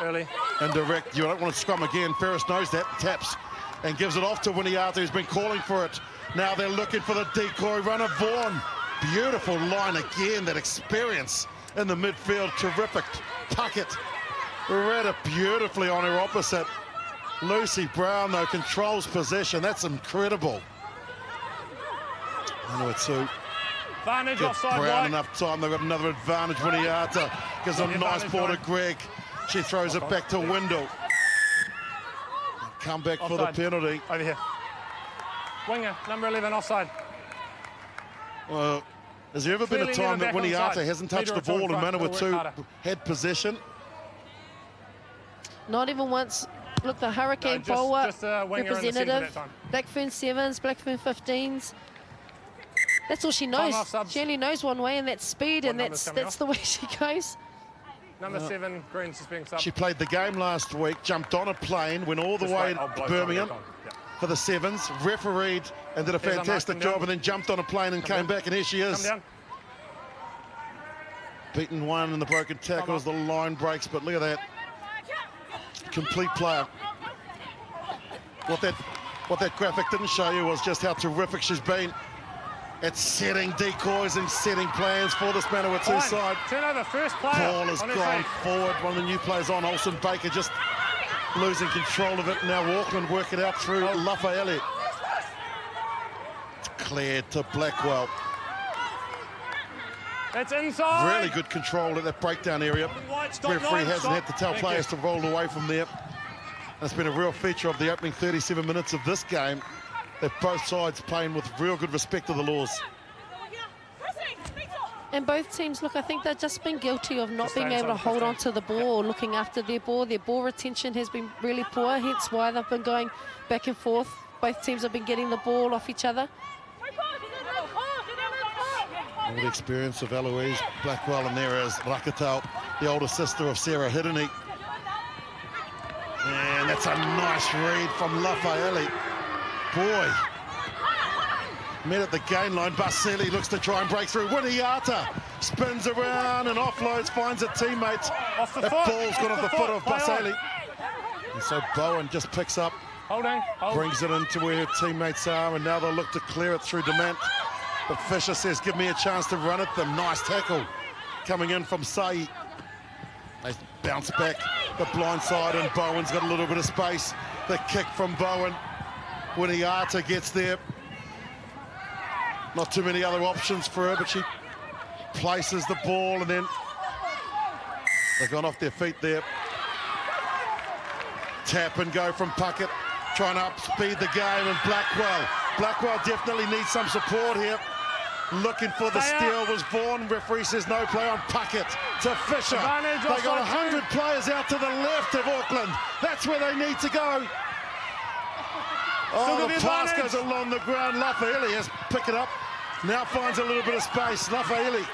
Early. And direct, you don't want to scrum again. Ferris knows that, taps and gives it off to Winiata, who's been calling for it. Now they're looking for the decoy runner, Vaughan. Beautiful line again, that experience in the midfield, terrific. Puckett read it beautifully on her opposite. Lucy Brown, though, controls possession. That's incredible. Manawatu. Advantage Give offside Brown right. enough time. They've got another advantage. Winiata gives a On the nice advantage ball to right. Greg. She throws it back to Windle. Come back for the Offside. penalty. Over here. Winger, number 11, offside. Well, has there ever been a Clearly time never that back Winiata onside. hasn't touched Metre the or two in ball and front, gotta work Manawatu harder. had possession? Not even once. Look, the Hurricane No, Power just a winger in the centre representative. that time. Blackfern 7s, Blackfern 15s. That's all she knows. off subs. She only knows one way, and that's speed, What and number's that's coming the way she goes. Number 7, Green's just being subbed. She played the game last week, jumped on a plane, went all the Just way wait, I'll to blow Birmingham time, yeah. for the Sevens, refereed and did a There's a fantastic mark, come job, down. and then jumped on a plane and came down. back, and here she Come is. down. Beaten one in the broken tackles, the line breaks, but look at that. Complete player. What that graphic didn't show you was just how terrific she's been at setting decoys and setting plans for this Manawatu Fine. side. Turnover, first player. Ball has on her gone feet. forward. One of the new players on, Olsen Baker, just losing control of it. Now Auckland work it out through Lafayette. It's cleared to Blackwell. It's inside. Really good control at that breakdown area. White, stop, Referee line, hasn't stop. had to tell Thank players you. to roll away from there. It's been a real feature of the opening 37 minutes of this game, that both sides playing with real good respect to the laws. And both teams, look, I think they've just been guilty of not Just being stay able to inside hold 15. on to the ball or looking after their ball. Their ball retention has been really poor, hence why they've been going back and forth. Both teams have been getting the ball off each other. All the experience of Eloise Blackwell, and there is Rakatau, the older sister of Sarah Hiddeny. And that's a nice read from Lafayette. Boy. Met at the gain line. Basili looks to try and break through. Winiata spins around and offloads, finds a teammate. Off the That foot. ball's gone off the foot of Play on. Basili. And so Bowen just picks up, Holding. Hold. brings it into where her teammates are, and now they'll look to clear it through Demant. But Fisher says, give me a chance to run at them. Nice tackle. coming in from Sai. They bounce back the blind side, and Bowen's got a little bit of space. The kick from Bowen when Iata gets there. Not too many other options for her, but she places the ball, and then they've gone off their feet there. Tap and go from Puckett, trying to upspeed the game, and Blackwell definitely needs some support here. Looking for the steal was Vaughan. Referee says no play on Puckett to Fisher. They got 100 players out to the left of Auckland. That's where they need to go. Oh, the pass goes along the ground. Lafayette has picked it up. Now finds a little bit of space. Lafayette.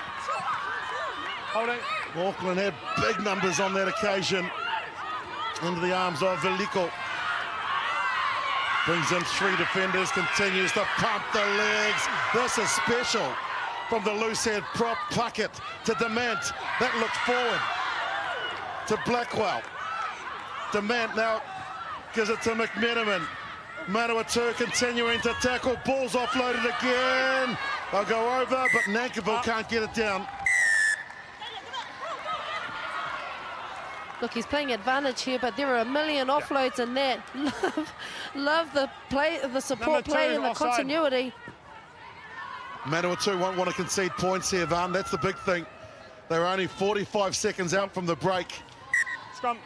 Auckland had big numbers on that occasion. Into the arms of Veliko. Brings in 3 defenders, continues to pump the legs. This is special from the loose head prop Puckett to Demant. That looked forward to Blackwell. Demant now gives it to McMenamin. Manawatu continuing to tackle. Ball's offloaded again. They'll go over, but Nankiville can't get it down. Look, he's playing advantage here, but there are a million offloads in that. Love the play, the support play and the continuity. Manawatu won't want to concede points here, Van. That's the big thing. They're only 45 seconds out from the break. Scrum.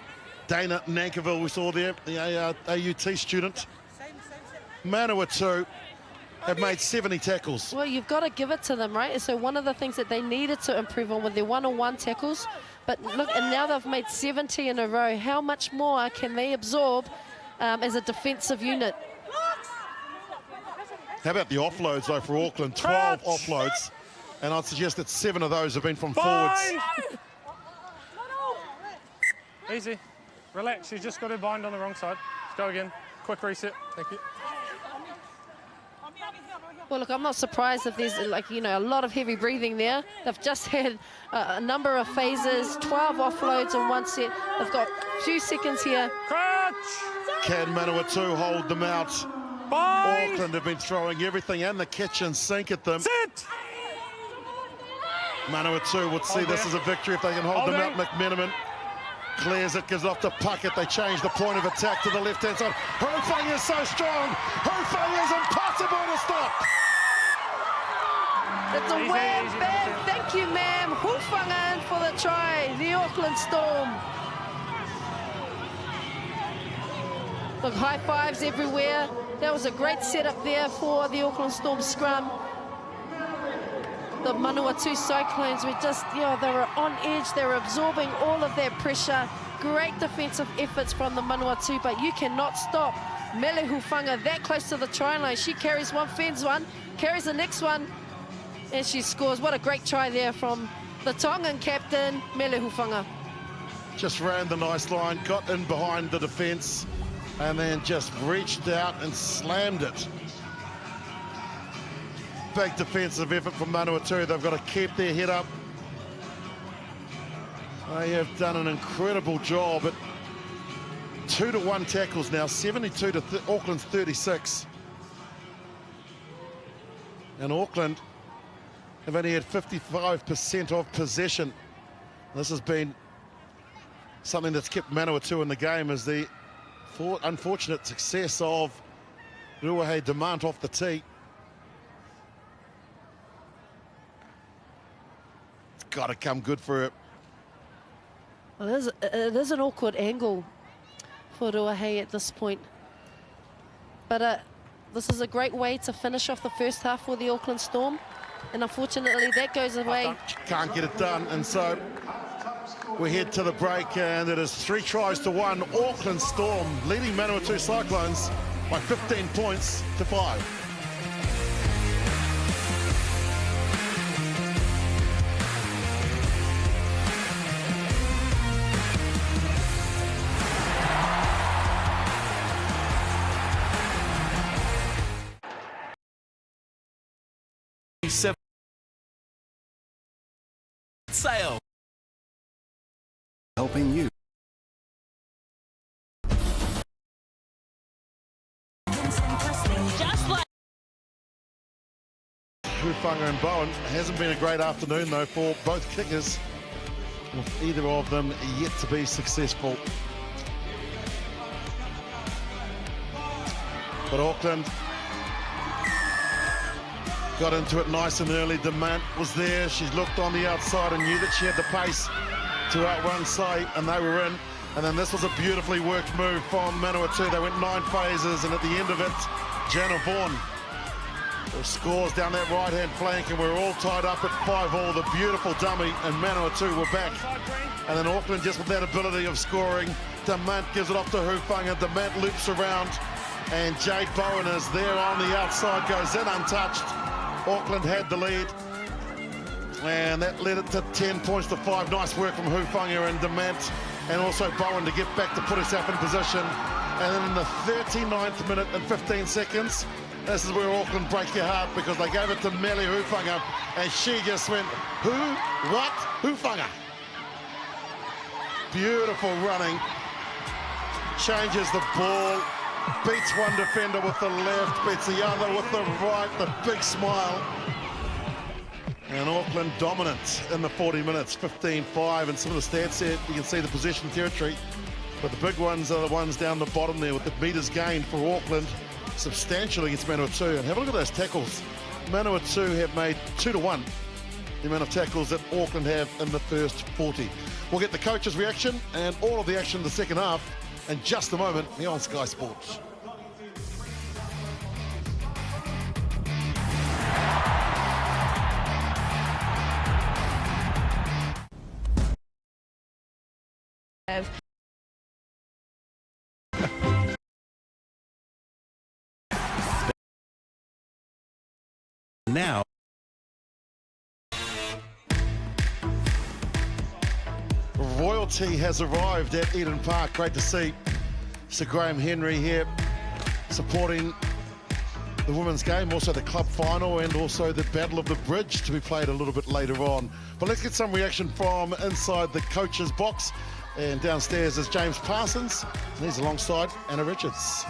Dana Nankiville, we saw there, the AUT student. Manawatu have made 70 tackles. Well, you've got to give it to them, right? So one of the things that they needed to improve on were their one-on-one tackles. But look, and now they've made 70 in a row. How much more can they absorb as a defensive unit? How about the offloads, though, for Auckland? 12 offloads. And I'd suggest that 7 of those have been from forwards. Easy. Relax. She's just got her bind on the wrong side. Let's go again. Quick reset. Thank you. Well, look, I'm not surprised if there's, like, you know, a lot of heavy breathing there. They've just had a number of phases, 12 offloads in one set. They've got a few seconds here. Crouch! Can Manawatu hold them out? Bind! Auckland have been throwing everything and the kitchen sink at them. Sit! Manawatu would see this as a victory if they can hold them out. McMenamin clears it, gives it off to Puckett. They change the point of attack to the left-hand side. Hufang is so strong. Hufang is impossible to stop. It's a wham, bam, thank you, ma'am. Hufanga for the try, the Auckland Storm. Look, high fives everywhere. That was a great setup there for the Auckland Storm scrum. The Manawatu Cyclones were just, you know, they were on edge. They were absorbing all of that pressure. Great defensive efforts from the Manawatu, but you cannot stop Mele Hufanga that close to the try line. She carries one, fends one, carries the next one, and she scores. What a great try there from the Tongan captain, Mele Hufanga. Just ran the nice line, got in behind the defence, and then just reached out and slammed it. Big defensive effort from Manawatu. They've got to keep their head up. They have done an incredible job at 2-1 tackles now, 72 to Auckland's 36. And Auckland have only had 55% of possession. This has been something that's kept Manawatu in the game, as the unfortunate success of Ruahei Demant off the tee. It's got to come good for it. Well, it is an awkward angle for Ruahei at this point. But this is a great way to finish off the first half for the Auckland Storm. And unfortunately, that goes away. Can't get it done. And so we head to the break, and it is 3-1. Auckland Storm leading Manawatu Cyclones by 15 points to 5. Sale. Helping you. Just like Hufanga and Bowen. Hasn't been a great afternoon, though, for both kickers. with either of them yet to be successful. But Auckland got into it nice and early. Demant was there. She looked on the outside and knew that she had the pace to outrun Say, and they were in. And then this was a beautifully worked move from Manawatu. They went 9 phases, and at the end of it, Jana Vaughan scores down that right-hand flank, and we're all tied up at 5-all. The beautiful dummy, and Manawatu were back. And then Auckland just with that ability of scoring. Demant gives it off to Hufanga. Demant loops around, and Jade Bowen is there on the outside, goes in untouched. Auckland had the lead, and that led it to 10 points to 5. Nice work from Hufanga and Demant, and also Bowen to get back to put herself in position. And then in the 39th minute and 15 seconds, this is where Auckland break your heart, because they gave it to Melly Hufanga, and she just went, who, what, Hufanga. Beautiful running, changes the ball, beats one defender with the left, beats the other with the right, the big smile. And Auckland dominant in the 40 minutes, 15-5, and some of the stats there, you can see the possession territory, but the big ones are the ones down the bottom there with the metres gained for Auckland, substantial against Manawatu. And have a look at those tackles. Manawatu have made 2-1 the amount of tackles that Auckland have in the first 40. We'll get the coach's reaction and all of the action in the second half in just a moment here on Sky Sports. Now, royalty has arrived at Eden Park. Great to see Sir Graham Henry here supporting the women's game, also the club final, and also the Battle of the Bridge to be played a little bit later on. But let's get some reaction from inside the coach's box. And downstairs is James Parsons, and he's alongside Anna Richards.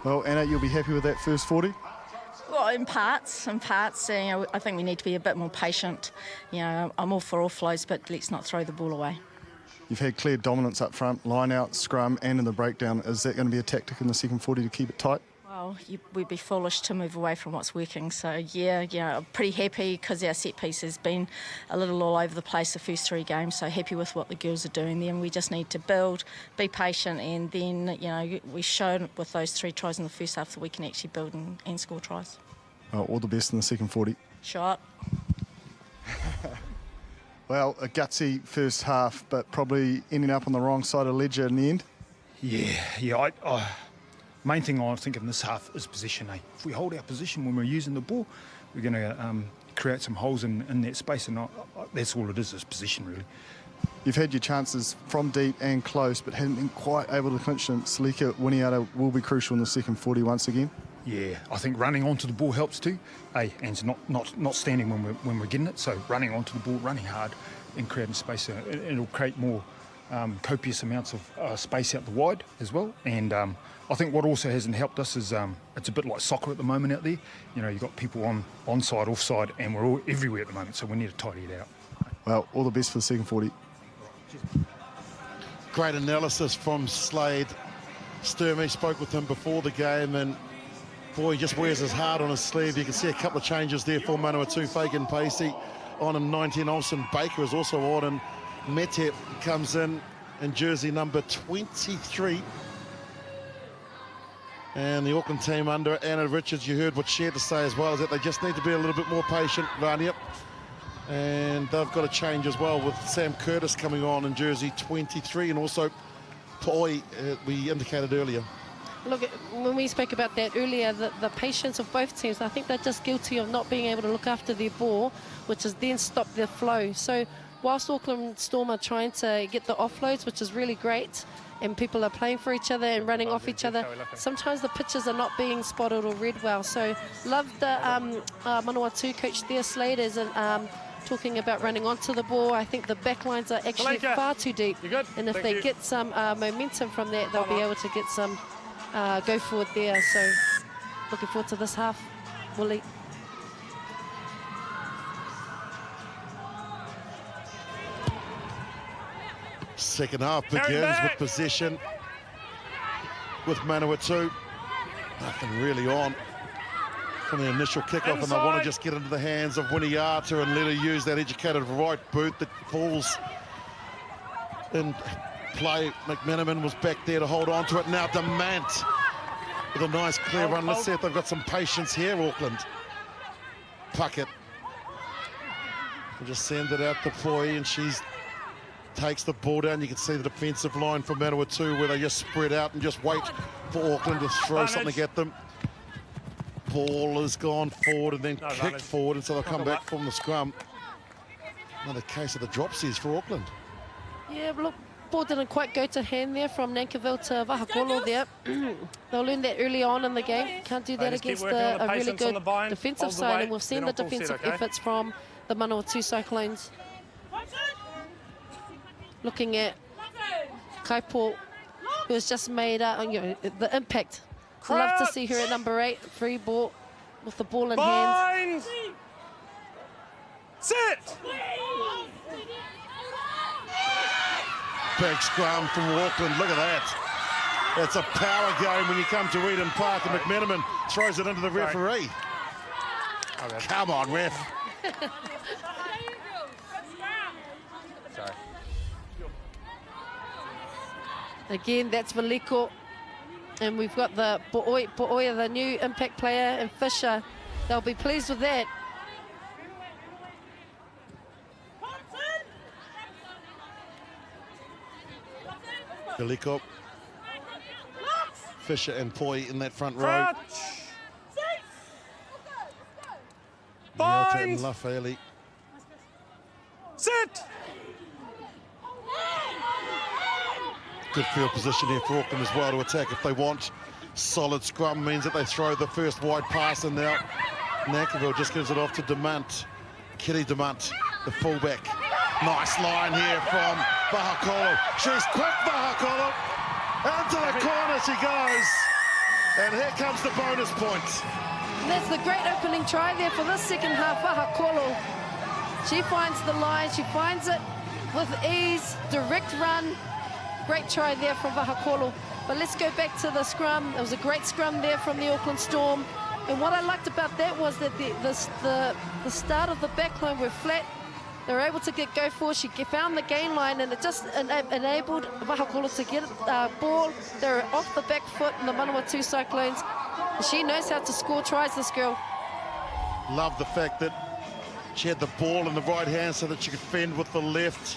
Well, Anna, you'll be happy with that first 40? Well, in parts, I think we need to be a bit more patient. I'm all for offloads, but let's not throw the ball away. You've had clear dominance up front, line out, scrum, and in the breakdown. Is that going to be a tactic in the second 40 to keep it tight? Well, we'd be foolish to move away from what's working. So, I'm pretty happy because our set piece has been a little all over the place the first 3 games. So happy with what the girls are doing there. And we just need to build, be patient, and then, we showed with those 3 tries in the first half that we can actually build and score tries. All the best in the second 40. Shot. Well, a gutsy first half, but probably ending up on the wrong side of ledger in the end. Yeah. Main thing I think in this half is position. If we hold our position when we're using the ball, we're going to create some holes in that space, and that's all it is position, really. You've had your chances from deep and close, but haven't been quite able to clinch them. Salika Winiata will be crucial in the second 40 once again. Yeah, I think running onto the ball helps too. And not standing when we're getting it. So running onto the ball, running hard, and creating space. It'll create more copious amounts of space out the wide as well. And I think what also hasn't helped us is it's a bit like soccer at the moment out there. You've got people onside, offside, and we're all everywhere at the moment. So we need to tidy it out. Well, all the best for the second 40. Great analysis from Slade. Sturmey spoke with him before the game, and boy, he just wears his heart on his sleeve. You can see a couple of changes there for Manawatu. Fagan Pacey on in 19. Olsen Baker is also on, and Metep comes in jersey number 23. And the Auckland team under Anna Richards, you heard what she had to say as well, is that they just need to be a little bit more patient, Vania. And they've got a change as well with Sam Curtis coming on in jersey 23, and also Poi, we indicated earlier. Look, when we spoke about that earlier, the patience of both teams, I think they're just guilty of not being able to look after their ball, which has then stopped their flow. So whilst Auckland Storm are trying to get the offloads, which is really great, and people are playing for each other and running off each other, sometimes the pitches are not being spotted or read well. So love the Manawatu coach there, Slater's, and talking about running onto the ball. I think the back lines are actually far too deep. And if they get some momentum from that, they'll be able to get some go forward there. So looking forward to this half, Wooly. Second half Carry begins with back. possession with Manawatu. Nothing really on from the initial kickoff, and they want to Inside. just get into the hands of Winiata and let her use that educated right boot that falls in play. McMenamin was back there to hold on to it. Now Demant with a nice clear run. Let's see if they've got some patience here, Auckland. Puckett will just send it out to Poi, and she's takes the ball down. You can see the defensive line from Manawatu where they just spread out and just wait for Auckland to throw something at them. Ball has gone forward and then kicked forward, and so they'll come back from the scrum. Another case of the dropsies for Auckland. Yeah, but look, ball didn't quite go to hand there from Nankivell to Vahakolo there. They'll learn that early on in the game. Can't do that just keep against working on the a really patience on good the bind. defensive Hold the side, weight, and we've seen then the on full set, defensive okay? efforts from the Manawatu Cyclones. Looking at Kaipo, who has just made the impact. Love to see her at number 8, free ball with the ball in hand. Bind. Sit. Big scrum from Auckland, look at that. It's a power game when you come to Eden Park, and McMenamin throws it into the referee. Come on, ref. Sorry. Again, that's Valiko. And we've got the Po'oia, the new impact player, and Fisher. They'll be pleased with that. Valiko, Fisher and Poi in that front row. Crouch. Niota and Bind. Lafayette. Sit. Good field position here for Auckland as well to attack if they want. Solid scrum means that they throw the first wide pass, and now Nankivell just gives it off to Demant. Kitty Demant, the fullback. Nice line here from Vahakolo. She's quick, Vahakolo. Into the corner she goes. And here comes the bonus point. And that's the great opening try there for this second half, Vahakolo. She finds the line, she finds it with ease, direct run. Great try there from Vahakolo. But let's go back to the scrum. It was a great scrum there from the Auckland Storm. And what I liked about that was that the start of the back line were flat. They were able to go forward. She found the gain line, and it just enabled Vahakolo to get ball. They were off the back foot in the Manawatu Cyclones. And she knows how to score tries, this girl. Love the fact that she had the ball in the right hand so that she could fend with the left.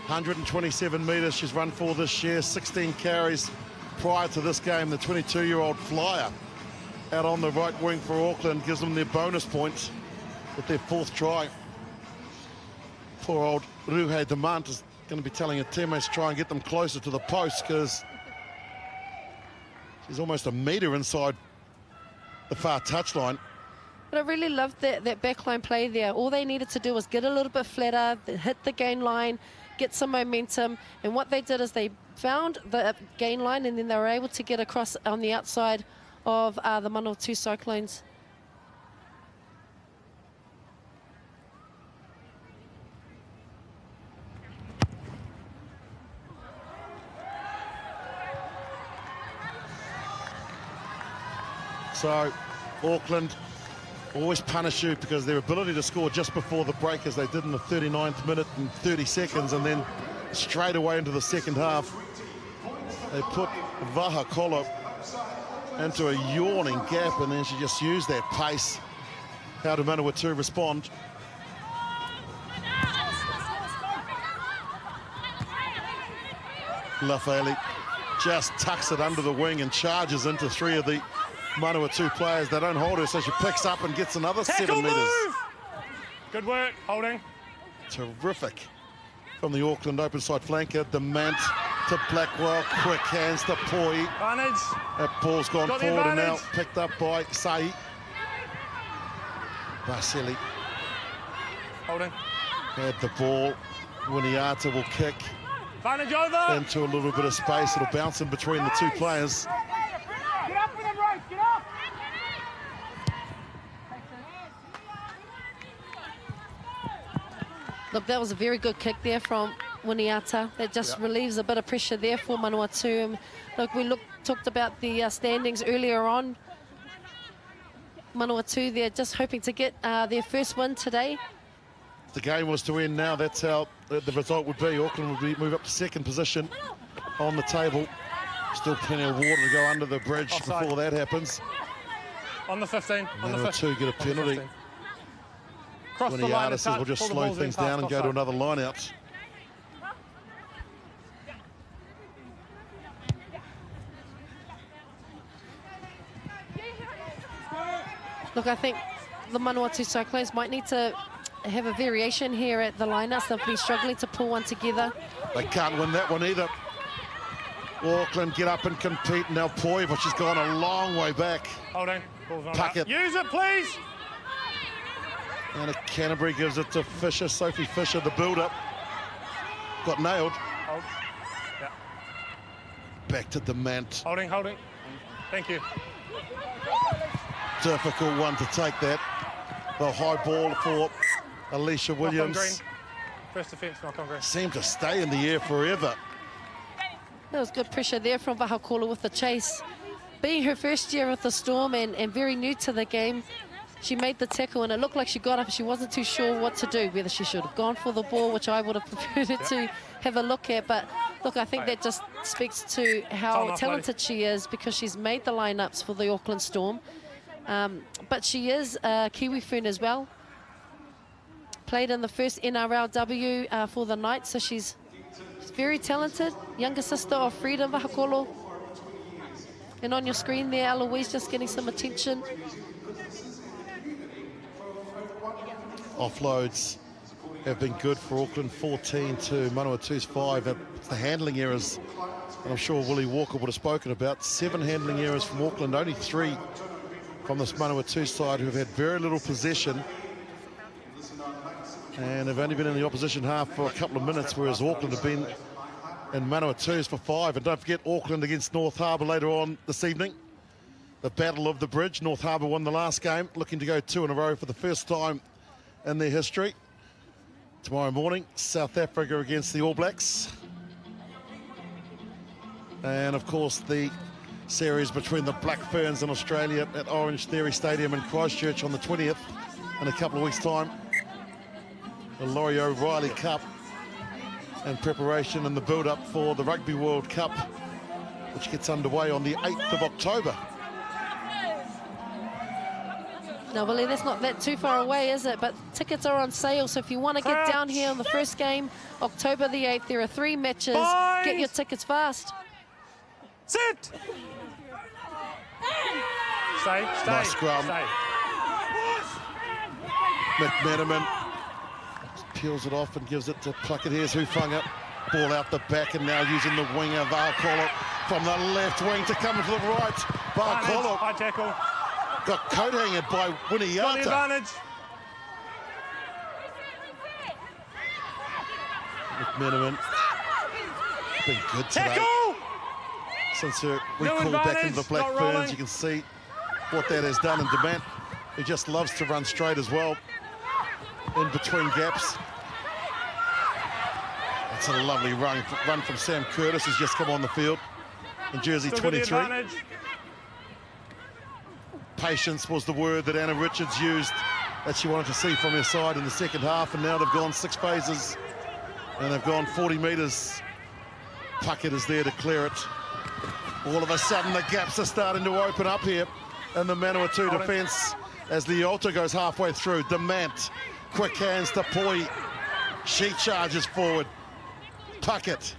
127 metres she's run for this year, 16 carries prior to this game. The 22-year-old flyer out on the right wing for Auckland gives them their bonus points with their fourth try. Poor old Ruhe Demant is going to be telling her teammates to try and get them closer to the post, because she's almost a metre inside the far touchline. But I really loved that backline play there. All they needed to do was get a little bit flatter, hit the gain line, get some momentum. And what they did is they found the gain line, and then they were able to get across on the outside of the Manawatu Cyclones. So Auckland always punish you because their ability to score just before the break, as they did in the 39th minute and 30 seconds, and then straight away into the second half, they put Vahakolo into a yawning gap, and then she just used that pace. How did Manawatu respond? Lafayette just tucks it under the wing and charges into three of the Manawatu players. They don't hold her, so she picks up and gets another Tackle 7 metres. move. Good work, holding. Terrific from the Auckland open side flanker. Demant to Blackwell, quick hands to Poi. Advantage. That ball's gone Got the forward and now advantage. picked up by Sahi. Vasili Holding. had the ball. Winiata will kick Advantage over. into a little bit of space. It'll bounce in between the two players. Get up with him, Rose, get up! Look, that was a very good kick there from Winiata. That just relieves a bit of pressure there for Manawatu. Look, we talked about the standings earlier on. Manawatu, they're just hoping to get their first win today. If the game was to end now, that's how the result would be. Auckland would move up to second position on the table. Still plenty of water to go under the bridge before that happens. On the 15. On the 15. Manawatu get a penalty. Cross the line. Winiata will just slow things down and go to another line out. Look, I think the Manawatu Cyclones might need to have a variation here at the lineouts. They've been struggling to pull one together. They can't win that one either. Auckland get up and compete. Now Poi, but she's gone a long way back. Holding. Puckett. Use it, please. And a Canterbury gives it to Fisher. Sophie Fisher, the build-up. Got nailed. Hold. Yeah. Back to Demant. Holding. Thank you. Difficult one to take that. The high ball for Alicia Williams. First defence, knock on green. Seemed to stay in the air forever. There was good pressure there from Vahakola with the chase. Being her first year with the Storm and very new to the game, she made the tackle and it looked like she got up and she wasn't too sure what to do, whether she should have gone for the ball, which I would have preferred it to have a look at. But look, I think that just speaks to how talented she is, because she's made the lineups for the Auckland Storm. But she is a Kiwi Fern as well. Played in the first NRLW for the Knights, so she's very talented. Younger sister of Freedom Vahakolo. And on your screen there, Eloise just getting some attention. Offloads have been good for Auckland, 14 to Manawatu's 5. It's the handling errors, and I'm sure Willie Walker would have spoken about. 7 handling errors from Auckland, only 3 from this Manawatu side, who have had very little possession and have only been in the opposition half for a couple of minutes, whereas Auckland have been in Manawatu's for 5. And don't forget Auckland against North Harbour later on this evening. The Battle of the Bridge. North Harbour won the last game, looking to go 2 in a row for the first time in their history. Tomorrow morning, South Africa against the All Blacks. And of course the series between the Black Ferns and Australia at Orange Theory Stadium in Christchurch on the 20th in a couple of weeks' time. The Laurie O'Reilly Cup and preparation and the build-up for the Rugby World Cup, which gets underway on the 8th of October. Now, Willie, that's not that too far away, is it? But tickets are on sale, so if you want to get down here on the first game, October the 8th, there are 3 matches. Boys. Get your tickets fast. Sit! Stay. Nice scrum. Stay. McMenamin peels it off and gives it to Puckett. Here's Hufanga. Ball out the back, and now using the winger, Vahakola, from the left wing to come to the right. Vahakola High tackle. got coat hanged by Got the Winiata. advantage. McMenamin been good today. Tackle! Since her No recall back advantage, into the Black not Ferns, rolling. you can see what that has done. And Demant, who just loves to run straight as well, in between gaps. That's a lovely run from Sam Curtis, who's just come on the field in jersey Still got the 23. advantage. Patience was the word that Anna Richards used, that she wanted to see from her side in the second half, and now they've gone 6 phases and they've gone 40 metres. Puckett is there to clear it. All of a sudden the gaps are starting to open up here in the Manawatu defence as Liolta goes halfway through. Demant, quick hands to Poi. She charges forward. Puckett.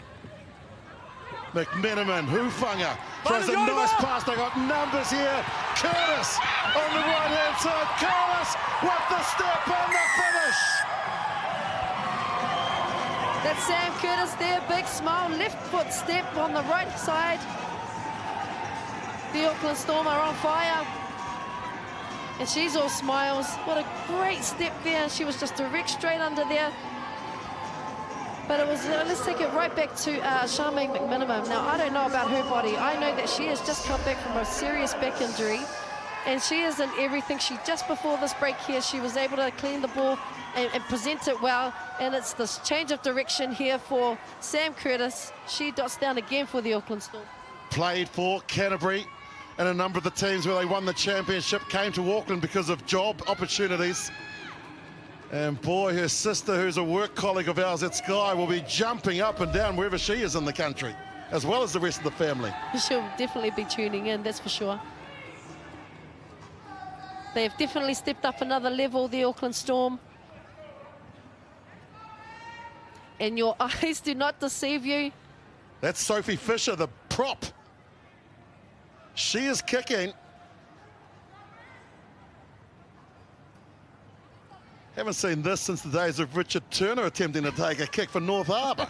McMenamin, Hufanga throws a nice pass. They got numbers here. Curtis on the right-hand side. Curtis with the step and the finish. That's Sam Curtis there, big smile, left foot step on the right side. The Auckland Storm are on fire. And she's all smiles. What a great step there. She was just direct straight under there. But it was, let's take it right back to Charmaine McMenamin. Now, I don't know about her body. I know that she has just come back from a serious back injury. And she is in everything. She, just before this break here, she was able to clean the ball and present it well. And it's this change of direction here for Sam Curtis. She dots down again for the Auckland Storm. Played for Canterbury, and a number of the teams where they won the championship came to Auckland because of job opportunities. And boy, her sister, who's a work colleague of ours at Sky, will be jumping up and down wherever she is in the country, as well as the rest of the family. She'll definitely be tuning in, that's for sure. They've definitely stepped up another level, the Auckland Storm. And your eyes do not deceive you. That's Sophie Fisher, the prop. She is kicking. Haven't seen this since the days of Richard Turner attempting to take a kick for North Harbour.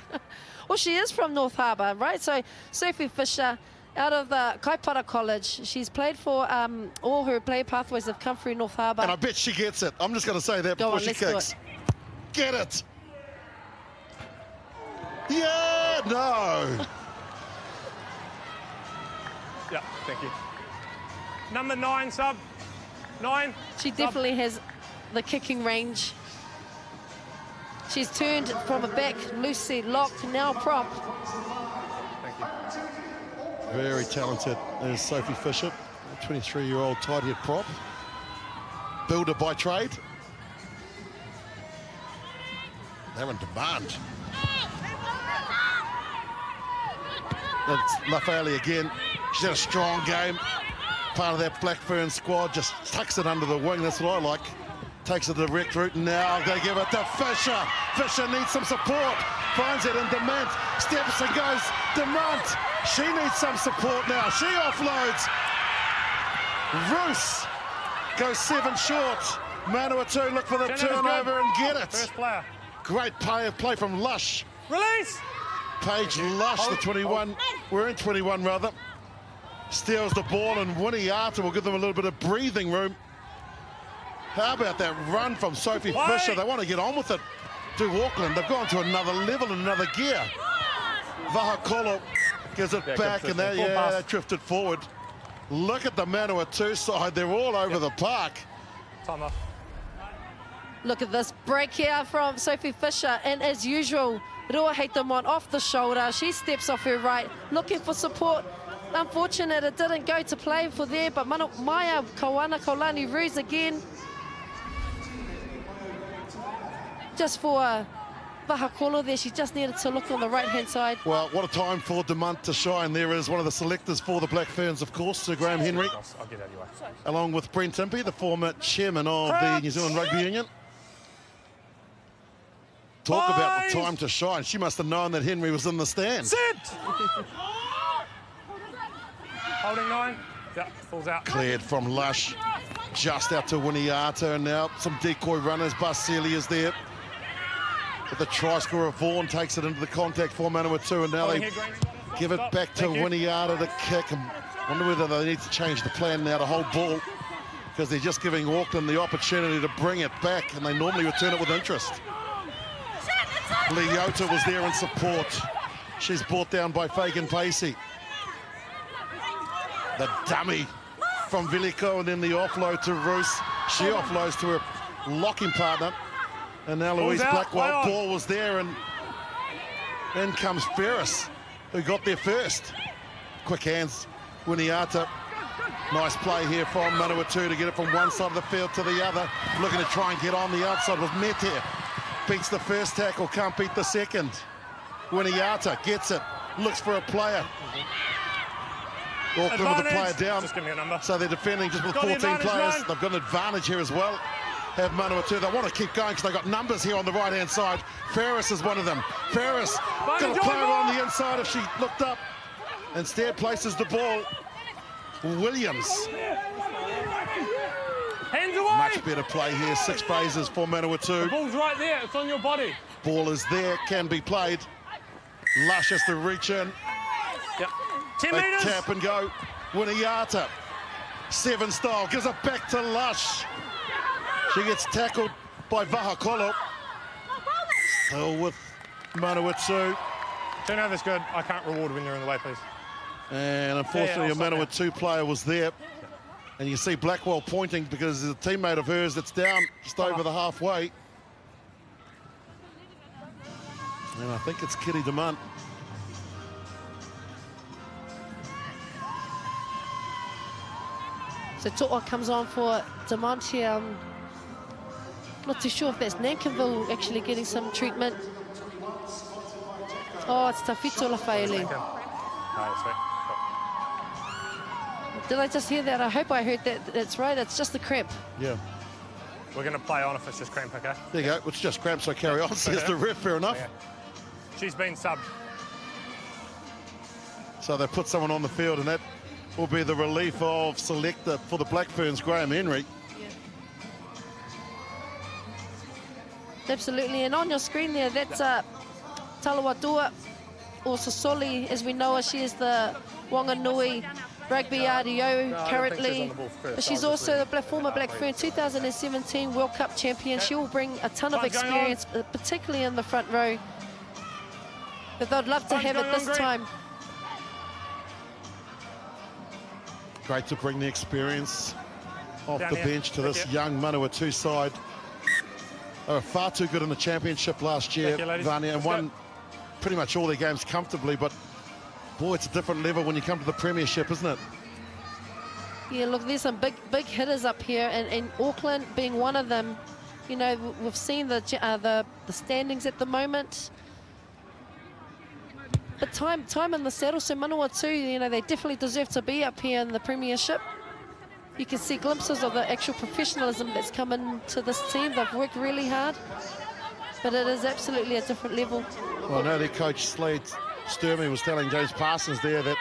Well, she is from North Harbour, right? So Sophie Fisher, out of the Kaipara College, she's played for all her play pathways have come through North Harbour. And I bet she gets it. I'm just going to say that before she kicks. Get it. Yeah, no. Yeah, thank you. Number 9, sub. 9. She definitely has the kicking range. She's turned from a back, loosey lock, now prop. Thank you. Very talented. There's Sophie Fisher, a 23-year-old tight-head prop. Builder by trade. They're in demand. That's Lafayette again. She's had a strong game. Part of that Blackburn squad, just tucks it under the wing. That's what I like. Takes a direct route, and now they give it to Fisher. Fisher needs some support. Finds it in Demant. Steps and goes. Demant. She needs some support now. She offloads. Roos goes 7 short. Manawatu look for the turnover and get it. First player. Great play from Lush. Release. Paige Lush, the 21. We're in 21 rather. Steals the ball, and Winnie Arter will give them a little bit of breathing room. How about that run from Sophie Fisher? They want to get on with it to Auckland. They've gone to another level and another gear. Vahakolo gives it back, and they drifted forward. Look at the Manawatu side. They're all over the park. Time off. Look at this break here from Sophie Fisher, and as usual, Rua Heitamon off the shoulder. She steps off her right, looking for support. Unfortunate it didn't go to play for there, but Maya Kawana Kaulani Roos again. Just for Vahakolo there, she just needed to look on the right-hand side. Well, what a time for Demant to shine. There is one of the selectors for the Black Ferns, of course, Sir Graham Henry. I'll get out of your way. Along with Brent Impey, the former chairman of the New Zealand Rugby Union. Talk about the time to shine. She must have known that Henry was in the stand. Sit! Holding 9. Yeah, falls out. Cleared from Lush. Just out to Winnie Arter, and now some decoy runners. Barcelli is there. But the try scorer Vaughan takes it into the contact for Manawatu, and now they give it back to Winnie Arter to kick. I wonder whether they need to change the plan now to hold ball, because they're just giving Auckland the opportunity to bring it back, and they normally return it with interest. Leota was there in support. She's brought down by Fagan Pacey. The dummy from Vilico, and then the offload to Roos. She offloads to her locking partner. And now Louise Blackwell. Ball was there, and then comes Ferris, who got there first. Quick hands, Winnie Arter. Nice play here from Manawatu to get it from one side of the field to the other. Looking to try and get on the outside with Mete. Beats the first tackle, can't beat the second. Winnie Arter gets it, looks for a player. Auckland with the player down. Just give me a number. So they're defending just with 14 players. Ryan. They've got an advantage here as well. Have Manawatu. They want to keep going because they've got numbers here on the right-hand side. Ferris is one of them. Ferris got a player on the inside if she looked up. Instead places the ball. Williams. Hands away. Much better play here. 6 phases for Manawatu. The ball's right there. It's on your body. Ball is there. Can be played. Lush has to reach in. Yep. 10 They metres. tap and go. Winnie Arter. 7 style. Gives it back to Lush. She gets tackled by Vahakolo. Still with Manawatu. Turnover's good. I can't reward when you're in the way, please. And unfortunately, a Manawatu player was there. And you see Blackwell pointing because there's a teammate of hers that's down just over the halfway. And I think it's Kitty Demant. So Toa comes on for Demant here. I'm not too sure if that's Nankinville actually getting some treatment. Oh, it's Tawhito Lafaele. Did I just hear that? I hope I heard that. That's right. It's just the cramp. Yeah. We're going to play on if it's just cramp, okay? There you go. It's just cramp, so carry on, says the ref. Fair enough. Okay. She's been subbed. So they put someone on the field, and that will be the relief of selector for the Black Ferns, Graham Henry. Absolutely. And on your screen there, that's Talawatua, or Sosoli, as we know her. She is the Wanganui Rugby RDO currently. But she's also the former Black Fern 2017 World Cup champion. She will bring a ton of experience, particularly in the front row. But they'd love to have it this time. Great to bring the experience off the bench to this young Manawatu side. They were far too good in the championship last year, Vania, and won pretty much all their games comfortably, but boy, it's a different level when you come to the premiership, isn't it? Yeah, look, there's some big hitters up here, and Auckland being one of them. You know, we've seen the standings at the moment. But time in the saddle, so Manawatu, you know, they definitely deserve to be up here in the premiership. You can see glimpses of the actual professionalism that's come into this team. They've worked really hard, but it is absolutely a different level. Well, I know their coach, Slade Sturmey, was telling James Parsons there that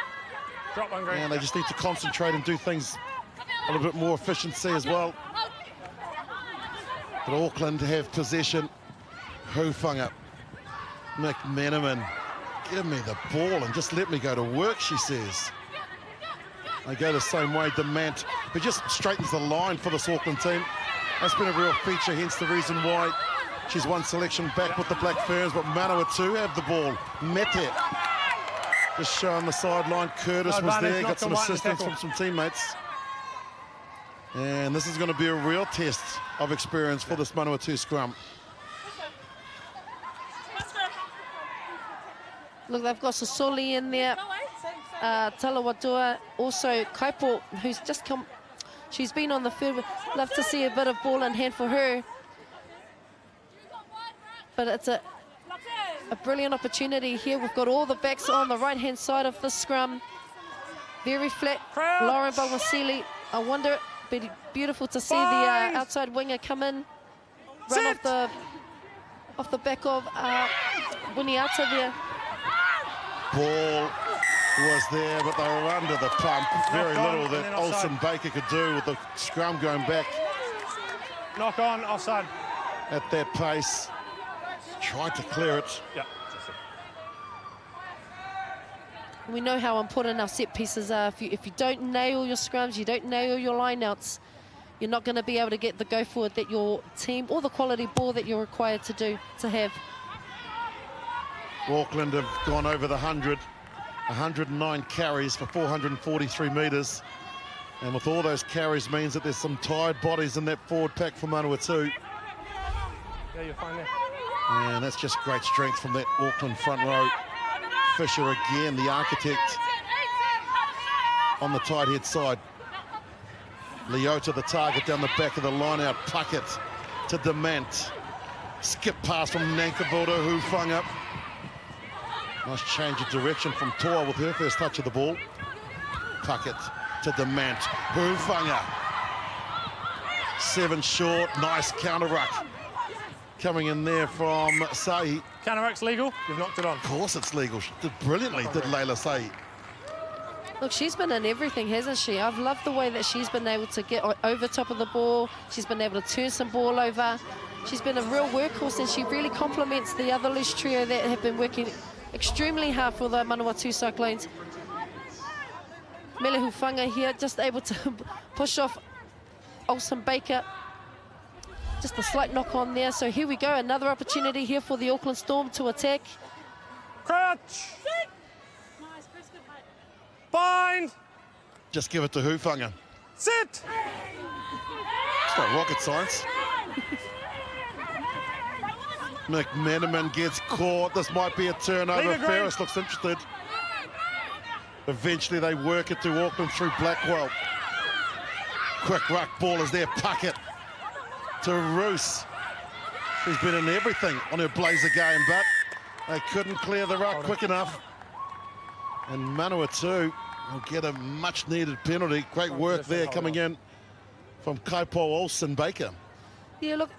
they just need to concentrate and do things a little bit more efficiency as well. But Auckland have possession. Hufanga, McManaman, give me the ball and just let me go to work, she says. They go the same way, Demant, who just straightens the line for this Auckland team. That's been a real feature, hence the reason why she's won selection back with the Black Ferns, but Manawatu have the ball. Mete just showing the sideline. Curtis was there, got some assistance from some teammates. And this is going to be a real test of experience for this Manawatu scrum. Look, they've got Sosoli in there. Talawatua, also Kaipo, who's just come. She's been on the field. Love to see a bit of ball in hand for her. But it's a brilliant opportunity here. We've got all the backs on the right-hand side of the scrum. Very flat. Lauren Bawasili. I wonder, it'd be beautiful to see the outside winger come in. Run off the back of Winiata there. Ball was there, but they were under the pump. Very little that Olsen Baker could do with the scrum going back. Knock on, offside. At that pace. Tried to clear it. Yeah. We know how important our set pieces are. If you don't nail your scrums, you don't nail your lineouts, you're not going to be able to get the go forward that your team or the quality ball that you're required to have. Auckland have gone over the 109 carries for 443 metres. And with all those carries means that there's some tired bodies in that forward pack for Manawatu. Yeah, you're fine there. And that's just great strength from that Auckland front row. Fisher again, the architect on the tight head side. Leota, the target down the back of the line out. Puckett to Demant. Skip pass from Nankavuda, Hufanga. Nice change of direction from Toa with her first touch of the ball. Puckett to Demant. Hufanga. 7 short, nice counter ruck. Coming in there from Sahi. Counter-ruck's legal. You've knocked it on. Of course it's legal. She did brilliantly, did Layla Sahi. Look, she's been in everything, hasn't she? I've loved the way that she's been able to get over top of the ball. She's been able to turn some ball over. She's been a real workhorse, and she really complements the other loose trio that have been working extremely hard for the Manawatu Cyclones. Mele Hufanga here, just able to push off Olsen Baker. Just a slight knock on there. So here we go, another opportunity here for the Auckland Storm to attack. Crouch! Bind! Just give it to Hufanga. Sit! It's not rocket science. McMenamin gets caught. This might be a turnover. Leave it, Green. Ferris looks interested. Eventually they work it to Auckland through Blackwell. Quick ruck ball is there. Puckett to Roos. She's been in everything on her Blazer game, but they couldn't clear the ruck quick enough. And Manawatu will get a much-needed penalty. Great work there coming in from Kaipo Olsen-Baker. Yeah, look,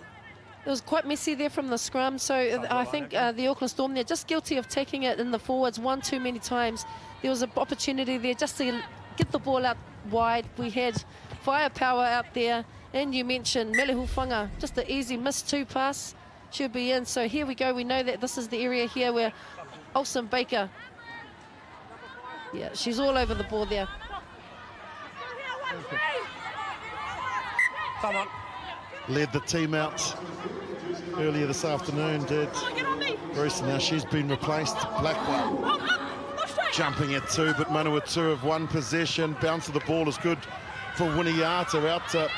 it was quite messy there from the scrum, so I think the Auckland Storm, they're just guilty of taking it in the forwards one too many times. There was an opportunity there just to get the ball out wide. We had firepower out there, and you mentioned Mele Hufanga, just an easy miss 2 pass, should be in. So here we go, we know that this is the area here where Olsen-Baker, yeah, she's all over the ball there. Come on. Led the team out earlier this afternoon, did Bruce. Now she's been replaced. Blackwell jumping at 2, but Manawatu have won possession. Bounce of the ball is good for Winiata, out to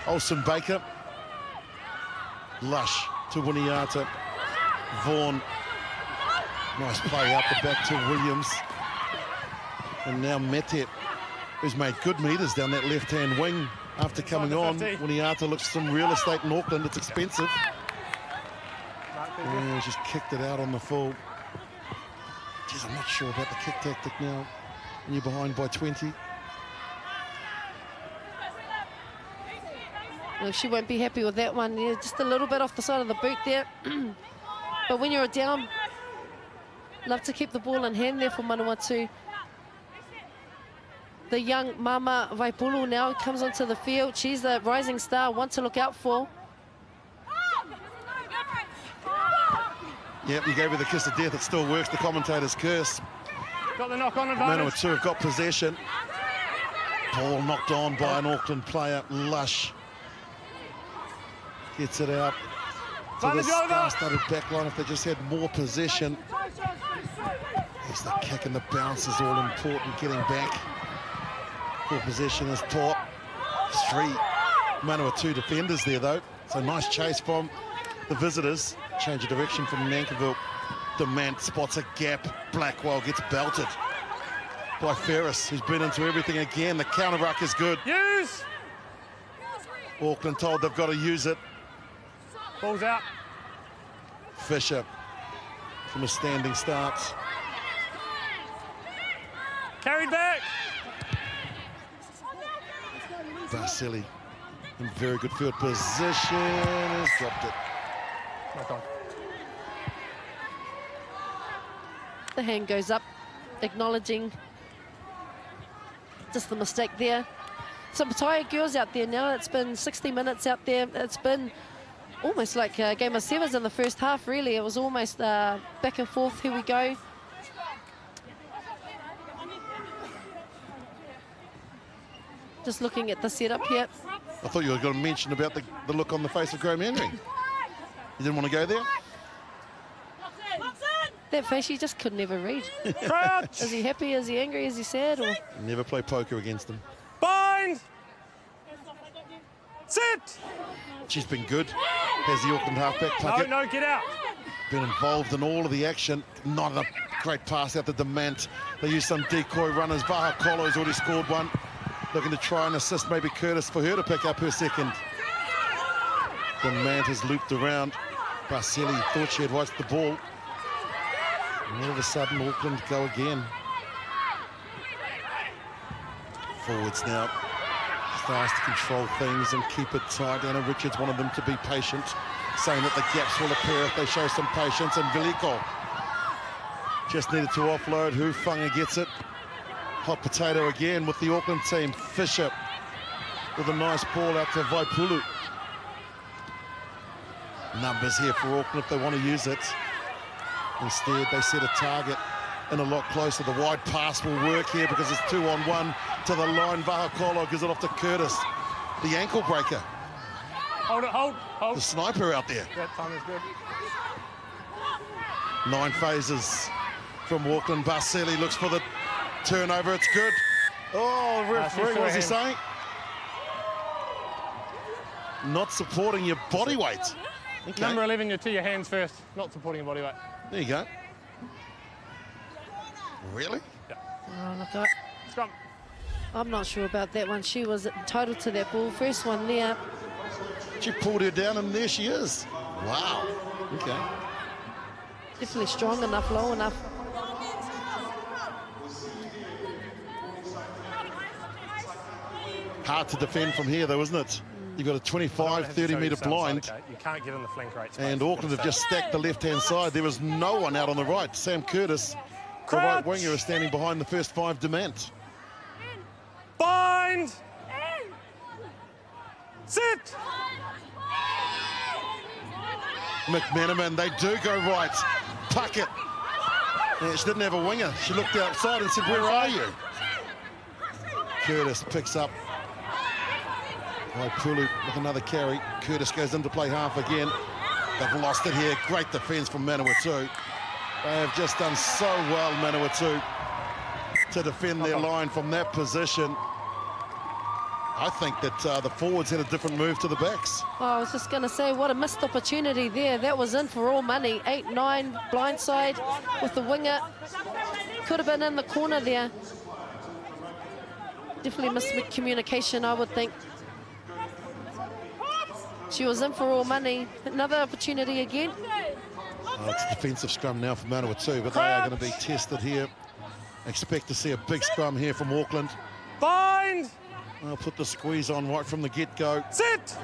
Olsen-Baker. Lush to Winiata. Vaughan. Nice play out the back to Williams. And now Metet, who's made good meters down that left-hand wing after coming on. Winiata looks for some real estate in Auckland. It's expensive. And just kicked it out on the full. Geez, I'm not sure about the kick tactic now. And you're behind by 20. Look, she won't be happy with that one. Yeah, just a little bit off the side of the boot there. But when you're down, love to keep the ball in hand there for Manawatu. The young Mama Vaipulu now comes onto the field. She's the rising star, one to look out for. Yep, you gave her the kiss of death. It still works. The commentator's curse. Got the knock-on advantage. Manawatu have got possession. Ball knocked on by an Auckland player. Lush gets it out to the star-studded back line. If they just had more possession. Yes, the kick and the bounce is all important. Getting back. Full possession is Port. 3 Manawatu defenders there, though. So nice chase from the visitors. Change of direction from Nankiville. Demant spots a gap. Blackwell gets belted by Ferris, who's been into everything again. The counter ruck is good. Use! Auckland told they've got to use it. Ball's out. Fisher from a standing start. Carried back. Vasily in very good field position. Has dropped it. Knock-on. The hand goes up, acknowledging just the mistake there. Some tired girls out there now. It's been 60 minutes out there. It's been almost like a game of sevens in the first half, really. It was almost back and forth. Here we go. Just looking at the setup here. I thought you were going to mention about the look on the face of Graham Henry. You didn't want to go there? That face, he just could never read. Crouch. Is he happy? Is he angry? Is he sad? Or Never play poker against them. Bind. Sit. She's been good. Has the Auckland halfback Puckett. No, get out. Been involved in all of the action. Not a great pass out to Demant. They use some decoy runners. Baha Kolo's already scored one. Looking to try and assist maybe Curtis for her to pick up her second. Demant has looped around. Vasily thought she had watched the ball. And all of a sudden, Auckland go again. Forwards now. Starts to control things and keep it tight. Anna Richards wanted them to be patient, saying that the gaps will appear if they show some patience. And Veliko just needed to offload. Hufanga gets it. Hot potato again with the Auckland team. Fisher with a nice ball out to Vaipulu. Numbers here for Auckland if they want to use it. Instead, they set a target and a lot closer. The wide pass will work here because it's 2-on-1 to the line. Vahakolo gives it off to Curtis. The ankle breaker. Hold it, hold. The sniper out there. That time is good. 9 phases from Auckland. Vasily looks for the turnover. It's good. Oh, referee, what was he saying? Not supporting your body weight. Okay. Number 11, you're to your hands first, not supporting your body weight. There you go. Really? Oh, look, Scrum. I'm not sure about that one. She was entitled to that ball. First one there. She pulled her down, and there she is. Wow. Okay. Definitely strong enough, low enough. Hard to defend from here, though, isn't it? You've got a 25, 30-metre blind. Okay. You can't get in the flank rate space. And Auckland have just stacked the left-hand side. There was no one out on the right. Sam Curtis, the right winger, is standing behind the first 5 demand. Bind! Sit! McManaman, they do go right. Puckett. Yeah, she didn't have a winger. She looked outside and said, where are you? Curtis picks up. Waipulu with another carry. Curtis goes into play half again. They've lost it here. Great defence from Manawatu. They have just done so well, Manawatu, to defend their line from that position. I think that the forwards had a different move to the backs. Oh, I was just going to say, what a missed opportunity there. That was in for all money. 8-9 blindside with the winger. Could have been in the corner there. Definitely missed communication, I would think. She was in for all money. Another opportunity again. It's a defensive scrum now for Manawatu, but they are going to be tested here. Expect to see a big scrum here from Auckland. Bind! I'll put the squeeze on right from the get-go. Sit!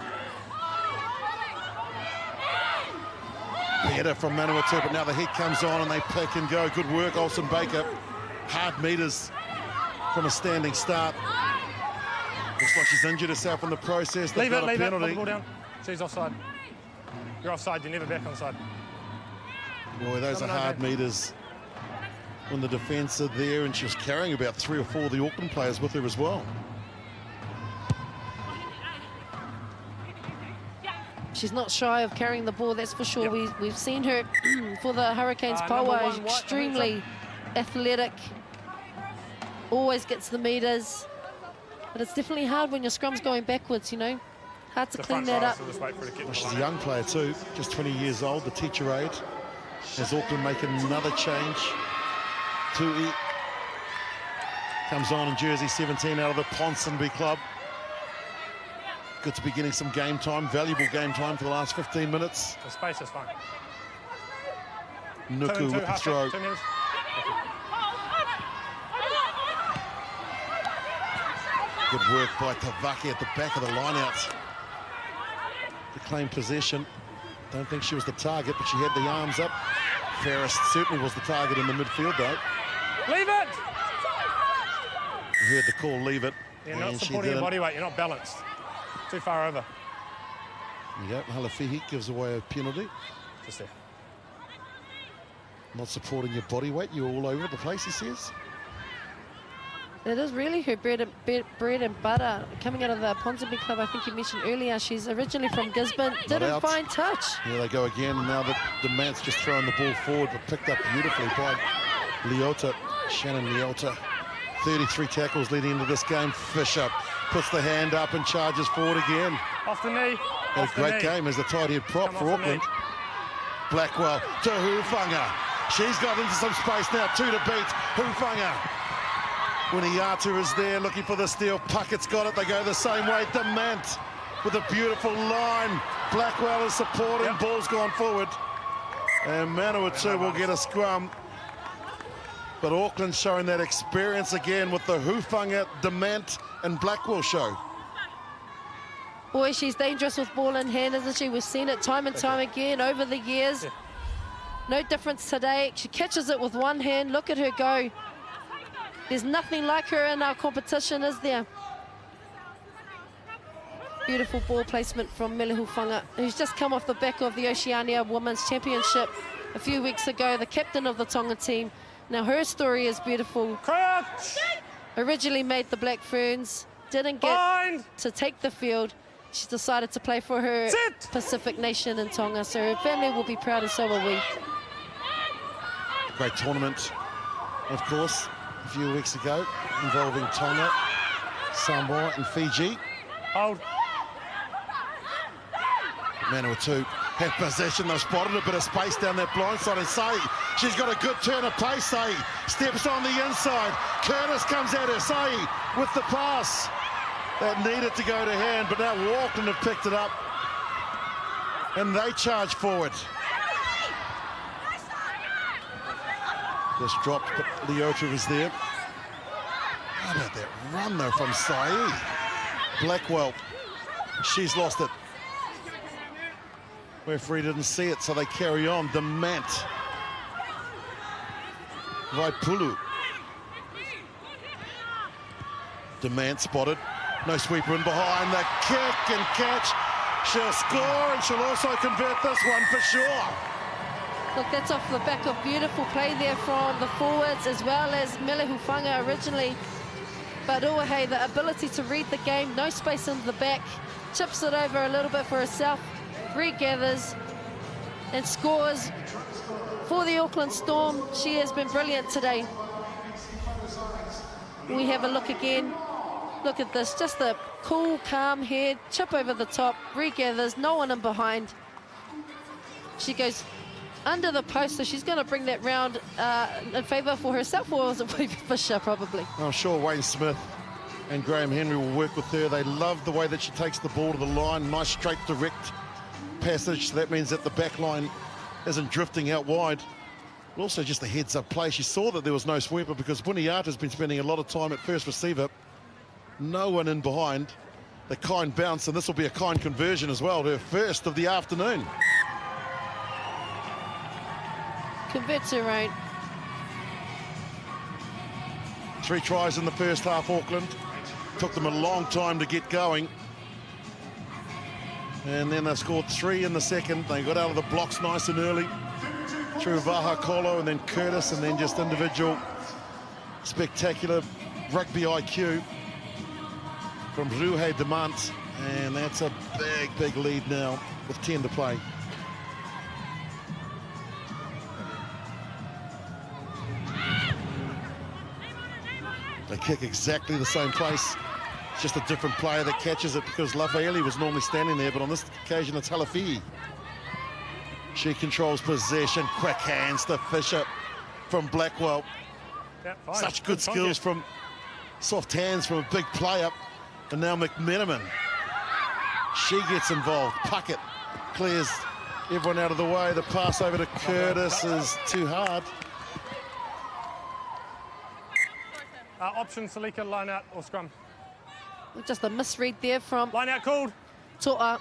Better from Manawatu, but now the heat comes on and they pick and go. Good work, Olsen Baker. Hard meters from a standing start. Looks like she's injured herself in the process. Leave it, leave it. Put penalty. the ball down. She's offside. You're offside, you're never back onside. Boy, those are hard meters when the defence are there, and she was carrying about 3 or 4 of the Auckland players with her as well. She's not shy of carrying the ball, that's for sure. We've seen her for the Hurricanes power, extremely athletic, always gets the meters. But it's definitely hard when your scrum's going backwards, you know. Hard to clean that up. Well, she's a young player too, just 20 years old, the teacher aide. As Auckland make another change. Tui comes on in jersey 17 out of the Ponsonby club. Good to be getting some game time, valuable game time for the last 15 minutes. The space is fine. Nuku with the throw. 2 minutes. Good work by Tavaki at the back of the line-out to claim possession. Don't think she was the target, but she had the arms up. Farah certainly was the target in the midfield, though. Leave it! You heard the call, leave it. You're not and she supporting your didn't. body weight, you're not balanced. Too far over. Yep, Halafihi gives away a penalty. Just there. Not supporting your body weight, you're all over the place, he says. It is really her bread and butter. Coming out of the Ponsonby club, I think you mentioned earlier, she's originally from Gisborne. Didn't out. find touch. Here they go again, and now the Mant's just throwing the ball forward, but picked up beautifully by Leota, Shannon Leota. 33 tackles leading into this game. Fisher puts the hand up and charges forward again. Off the knee. Had a great game as the tight head prop for Auckland. Blackwell to Hufunga. She's got into some space now, 2 to beat. Hufunga. Winiatu is there looking for the steal. Puckett's got it. They go the same way. Demant with a beautiful line. Blackwell is supporting. Ball's gone forward. And Manawatu will get a scrum. But Auckland showing that experience again with the Hufunga, Demant and Blackwell show. Boy, she's dangerous with ball in hand, isn't she? We've seen it time and time again over the years. No difference today. She catches it with one hand. Look at her go. There's nothing like her in our competition, is there? Beautiful ball placement from Mele Hufunga, who's just come off the back of the Oceania Women's Championship a few weeks ago, the captain of the Tonga team. Now her story is beautiful. Crouch! Originally made the Black Ferns, didn't get to take the field. She decided to play for her Pacific nation in Tonga, so her family will be proud and so will we. Great tournament, of course, a few weeks ago, involving Tonga, Samoa and Fiji. Hold. Manawatu Had possession, they've spotted a bit of space down that blind side, and Say, she's got a good turn of pace. Say steps on the inside. Curtis comes at her. Say with the pass. That needed to go to hand, but now Auckland have picked it up. And they charge forward. Just dropped, but Leota was there. How about that run, though, from Sai? Blackwell, she's lost it. Referee didn't see it, so they carry on. Demant. Vaipulu. Demant spotted. No sweeper in behind. The kick and catch. She'll score, and she'll also convert this one for sure. Look, that's off the back of beautiful play there from the forwards, as well as Mele Hufanga originally. But Uahe, the ability to read the game, no space in the back, chips it over a little bit for herself, regathers and scores for the Auckland Storm. She has been brilliant today. We have a look again. Look at this, just a cool, calm head, chip over the top, regathers, no one in behind. She goes under the post, so she's going to bring that round in favour for herself, or was it Fisher probably? I'm sure Wayne Smith and Graham Henry will work with her. They love the way that she takes the ball to the line. Nice, straight, direct passage. So that means that the back line isn't drifting out wide. But also just a heads-up play. She saw that there was no sweeper because Buniata's been spending a lot of time at first receiver. No one in behind. The kind bounce, and this will be a kind conversion as well, her first of the afternoon. Converts her own. 3 tries in the first half, Auckland. Took them a long time to get going. And then they scored 3 in the second. They got out of the blocks nice and early. Through Vaha Kolo and then Curtis, and then just individual spectacular rugby IQ from Ruhe Demant. And that's a big, big lead now with 10 to play. They kick exactly the same place. It's just a different player that catches it because Lafaeli was normally standing there, but on this occasion it's Halafi'i. She controls possession, quick hands to Fisher from Blackwell. Yeah, fine. Such good skills from soft hands from a big player. And now McMenamin. She gets involved. Puckett clears everyone out of the way. The pass over to Curtis is too hard. Option, Salika, line out or scrum. Just a misread there from Line out called. To'a.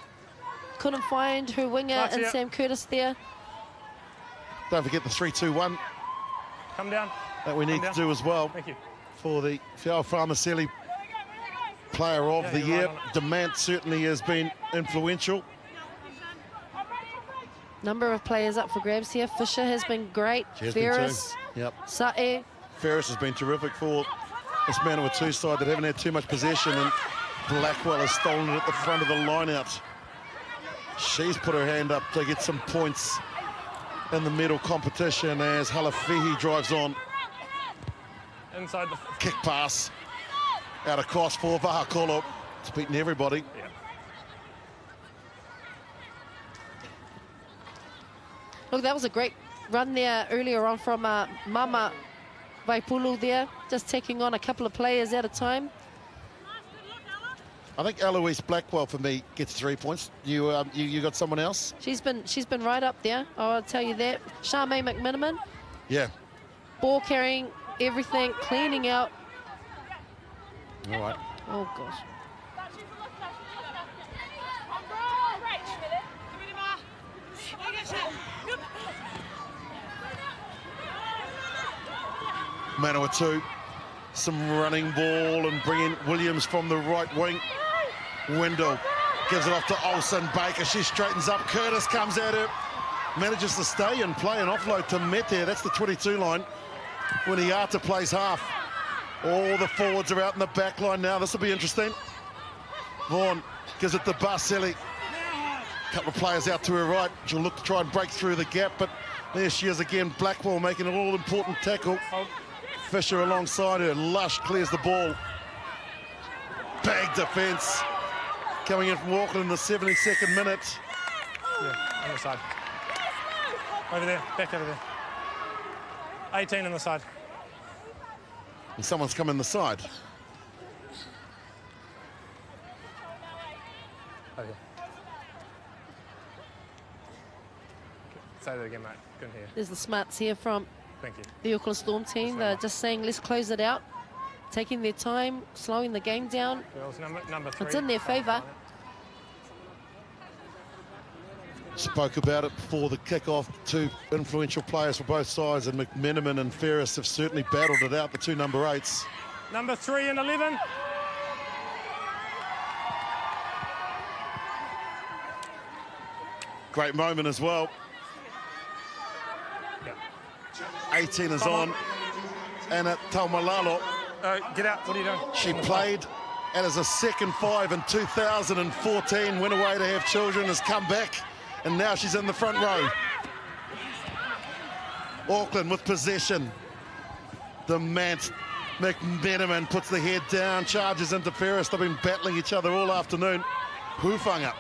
Couldn't find her winger Right, and yeah. Sam Curtis there. Don't forget the 3-2-1 Come down. that we need to do as well Thank you. for the Fiao Farmacelli Player of the you're Year. right on it. Demant certainly has been influential. Number of players up for grabs here. Fisher has been great. She has been Ferris, too. Yep. Sa'e. Ferris has been terrific for this Manawatu side that haven't had too much possession, and Blackwell has stolen it at the front of the line-out. She's put her hand up to get some points in the medal competition as Halafi'i drives on. Inside the... Kick pass out across for Vahakolo. It's beaten everybody. Yeah. Look, that was a great run there earlier on from Mama Vaipulu there, just taking on a couple of players at a time. I think Eloise Blackwell, for me, gets 3 points. You got someone else? She's been right up there, I'll tell you that. Charmaine McMenamin, Yeah. ball carrying, everything, cleaning out. All right. Oh, gosh. Manawatu, some running ball and bringing Williams from the right wing. Wendell gives it off to Olsen Baker. She straightens up. Curtis comes at her. Manages to stay and play an offload to Mete. That's the 22 line. When Iata plays half. All the forwards are out in the back line now. This will be interesting. Vaughan gives it to Barcelli. A couple of players out to her right. She'll look to try and break through the gap, but there she is again. Blackwell making an all-important tackle. Fisher alongside her. Lush clears the ball. Big defence coming in from Auckland in the 72nd minute. On the side. Over there, back over there. 18 on the side. And someone's come in the side. Over here. Say that again, mate. Couldn't hear. There's the smarts here from Thank you. the Auckland Storm team. They're just saying, let's close it out. Taking their time, slowing the game down. Girls, number 3. It's in their favour. Spoke about it before the kick-off. Two influential players for both sides, and McMenamin and Ferris have certainly battled it out, the two number 8s. Number 3 and 11. Great moment as well. Yeah. 18 is on. Anna Taumalalo, Get out. What are you doing? she played and as a second 5 in 2014, went away to have children, has come back, and now she's in the front row. Auckland with possession. The Mant McMenamin puts the head down, charges into Ferris. They've been battling each other all afternoon. Hufanga.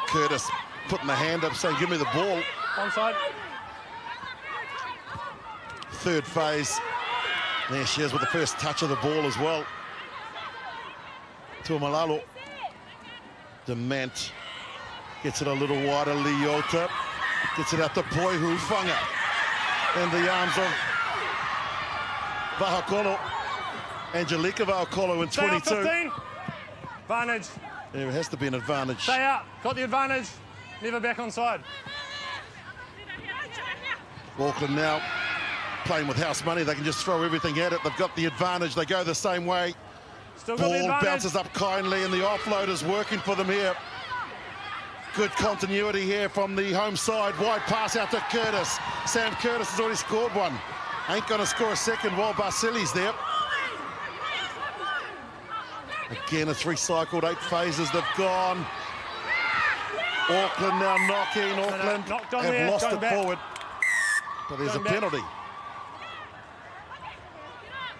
Curtis putting the hand up, saying, give me the ball. Onside. Third phase. There she is with the first touch of the ball as well. Tuamalalo. Demant gets it a little wider. Leota gets it out to Poi Hufanga. In the arms of Vahakolo. Angelica Vahakolo in 22. 15. Advantage. There has to be an advantage. Stay out. Got the advantage. Never back onside. Auckland now playing with house money. They can just throw everything at it. They've got the advantage. They go the same way. Still got the Ball advantage. bounces up kindly, and the offload is working for them here. Good continuity here from the home side. Wide pass out to Curtis. Sam Curtis has already scored one. Ain't going to score a second while Basili's there. Again, it's recycled. 8 phases they've gone. Auckland now knocking. Auckland knocked on have there, lost going it back. forward. But there's Going a back. penalty.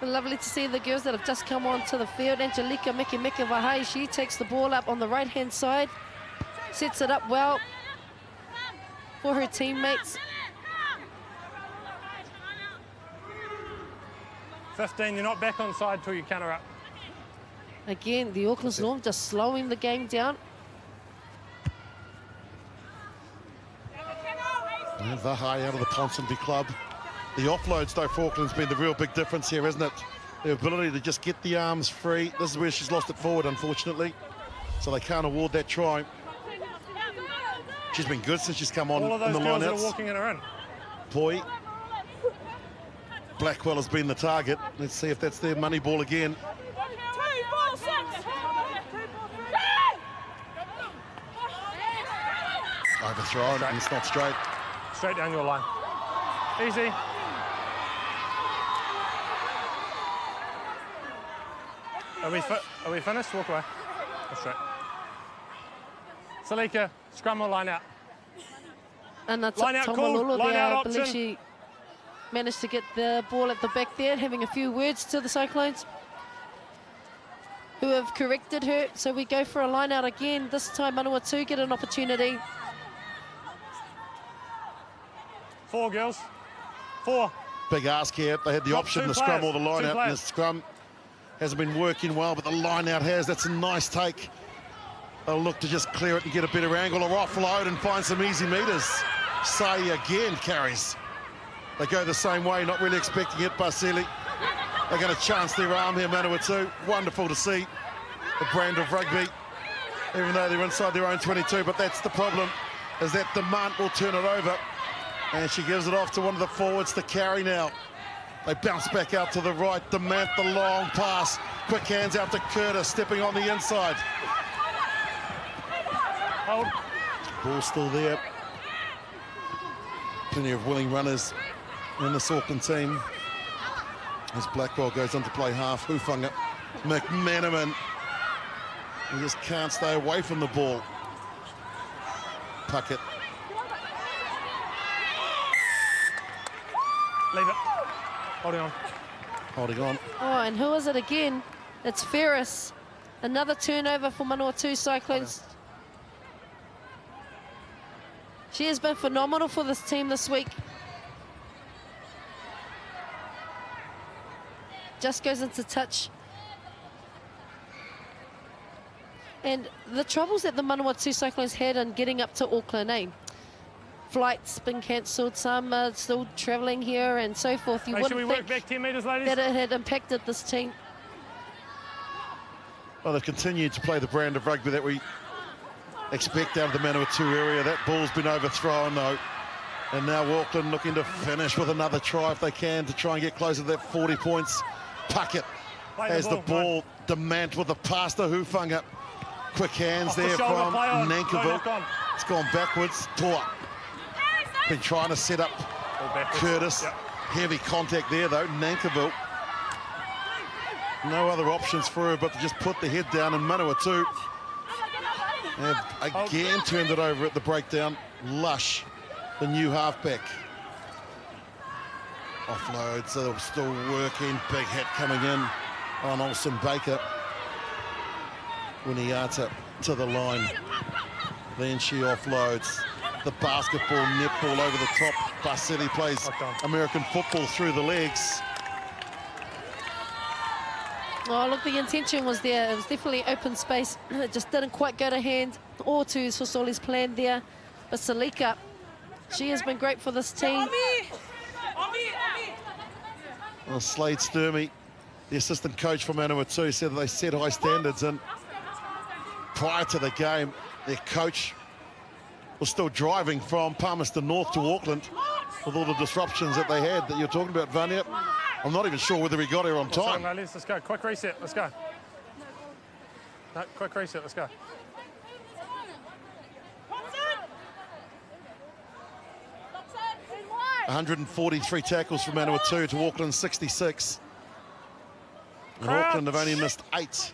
Lovely to see the girls that have just come onto the field. Angelica Miki Vahai, she takes the ball up on the right-hand side. Sets it up well for her teammates. 15. You're not back onside till you counter up. Again, the Auckland Storm just slowing the game down. Yeah, Vahai out of the Ponsonby club. The offloads, though, for Auckland's been the real big difference here, isn't it? The ability to just get the arms free. This is where she's lost it forward, unfortunately. So they can't award that try. She's been good since she's come on All of in those the girls that are lineouts. walking in her in. Poi. Blackwell has been the target. Let's see if that's their money ball again. Overthrown, and it's not straight. Straight down your line. Easy. Are we finished? Walk away. That's right. Salika, scrum or line out. And that's Line out, cool. Line there. out I believe option. she managed to get the ball at the back there, having a few words to the Cyclones, who have corrected her. So we go for a line out again. This time Manawatu get an opportunity. 4 girls. 4. Big ask here. They had the Top option, 2 the scrum or players, the line 2 out, and the players. scrum hasn't been working well, but the line out has. That's a nice take. They'll look to just clear it and get a better angle or offload and find some easy meters. Say again carries. They go the same way, not really expecting it. Basili, they're going to chance their arm here, Manawatu. Wonderful to see the brand of rugby, even though they're inside their own 22, but that's the problem, is that Demant will turn it over. And she gives it off to one of the forwards to carry now. They bounce back out to the right. Demant, the long pass. Quick hands out to Curtis, stepping on the inside. Hold. Ball still there. Plenty of willing runners in this Auckland team. As Blackwell goes on to play half. Hufanga, McMenamin. He just can't stay away from the ball. Puckett. Leave it. Holding on. Holding on. Oh, and who is it again? It's Ferris. Another turnover for Manawatu Cyclones. She has been phenomenal for this team this week. Just goes into touch. And the troubles that the Manawatu Cyclones had in getting up to Auckland, flights been cancelled, some are still travelling here and so forth. You Hey, should we wouldn't work think back 10 metres, ladies? that it had impacted this team. Well, they've continued to play the brand of rugby that we expect out of the Manawatu area. That ball's been overthrown, though. And now Auckland looking to finish with another try if they can to try and get closer to that 40 points. Puckett has the ball. Demand with the pass to Hufanga. Quick hands there from Nankiville. It's gone backwards. Toa been trying to set up Curtis. Yep. Heavy contact there, though. Nankiville. No other options for her but to just put the head down, and Manawatu have again turned it over at the breakdown. Lush, the new halfback. Offload, so they're still working. Big hit coming in on Olsen Baker. Winiata to the line. Then she offloads. The basketball, netball over the top. Bassetti plays American football through the legs. Oh, look, the intention was there. It was definitely open space. It just didn't quite go to hand or to Sosoli's plan there. But Salika, she has been great for this team. Well, Slade Sturmey, the assistant coach for Manawatu, said that they set high standards, and prior to the game, their coach was still driving from Palmerston North to Auckland with all the disruptions that they had that you're talking about, Vanya. I'm not even sure whether he got here on time. Let's go. Quick reset. Let's go. No, quick reset. Let's go. One. 143 tackles from Manawatu to Auckland 66. And Auckland have only missed 8.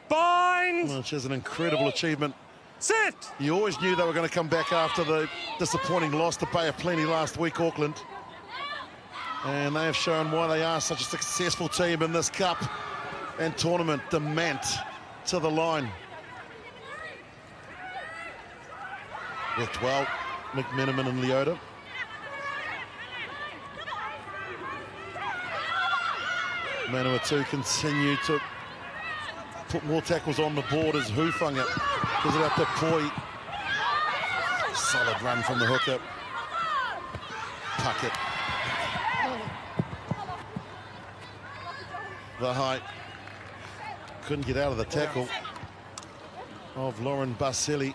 Bind! Which is an incredible achievement. Sit! You always knew they were going to come back after the disappointing loss to Bay of Plenty last week, Auckland. And they have shown why they are such a successful team in this cup and tournament. Demant to the line. Worked well, McMenamin and Leota. Manawatu continue to put more tackles on the board as Hufanga gives it up to Poi. Solid run from the hooker. Puckett. The height. Couldn't get out of the tackle of Lauren Basili.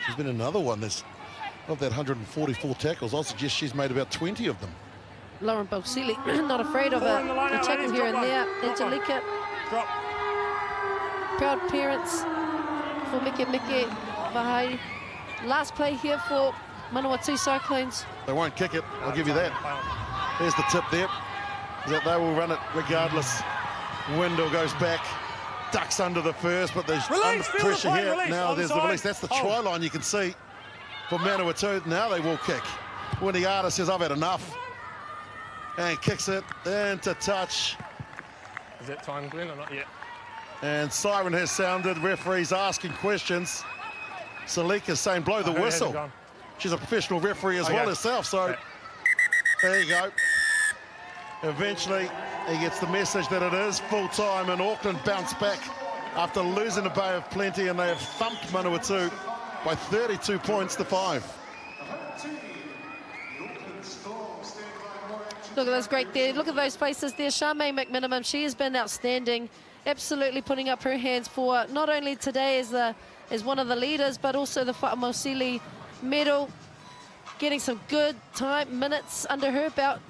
She's been another one of that 144 tackles. I'll suggest she's made about 20 of them. Lauren Basili, not afraid of a tackle here and there. Angelica. Drop. Proud parents for Mike Vahai. Last play here for Manawatu Cyclones. They won't kick it, I'll give you that. There's the tip there, that they will run it regardless. Wendell goes back, ducks under the first, but there's under pressure here. Release, now there's the release. That's the try line you can see for Manawatu. Now they will kick. Winiata says, I've had enough. And kicks it into touch. Is that time, Glenn, or not yet? And siren has sounded. Referees asking questions. Salika's saying, blow the whistle. She's a professional referee as well herself, so there you go. Eventually, he gets the message that it is full-time, and Auckland bounce back after losing the Bay of Plenty, and they have thumped Manawatu by 32 points to 5. Look at those great there. Look at those faces there. Charmaine McMenamin, she has been outstanding. Absolutely putting up her hands for not only today as one of the leaders, but also the Fa'amausili medal. Getting some good time, minutes under her belt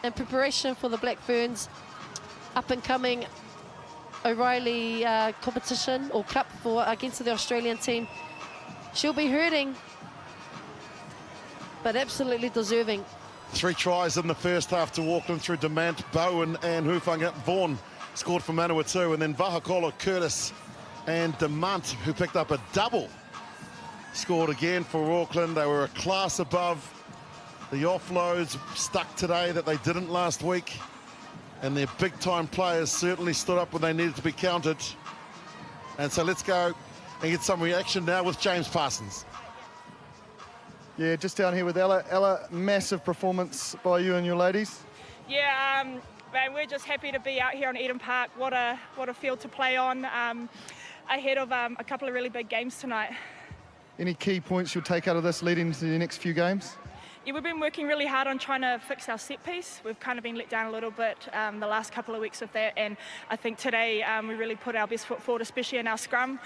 in preparation for the Black Ferns up-and-coming O'Reilly competition or cup for against the Australian team. She'll be hurting, but absolutely deserving. 3 tries in the first half to Auckland through Demant, Bowen and Hufanga. Vaughan scored for Manawatu, and then Vahakola, Curtis and Demant, who picked up a double, scored again for Auckland. They were a class above. The offloads stuck today that they didn't last week, and their big-time players certainly stood up when they needed to be counted. And so let's go and get some reaction now with James Parsons. Yeah, just down here with Ella. Ella, massive performance by you and your ladies. Yeah, man, we're just happy to be out here on Eden Park. What a field to play on, ahead of a couple of really big games tonight. Any key points you'll take out of this leading into the next few games? Yeah, we've been working really hard on trying to fix our set piece. We've kind of been let down a little bit the last couple of weeks of that, and I think today we really put our best foot forward, especially in our scrum,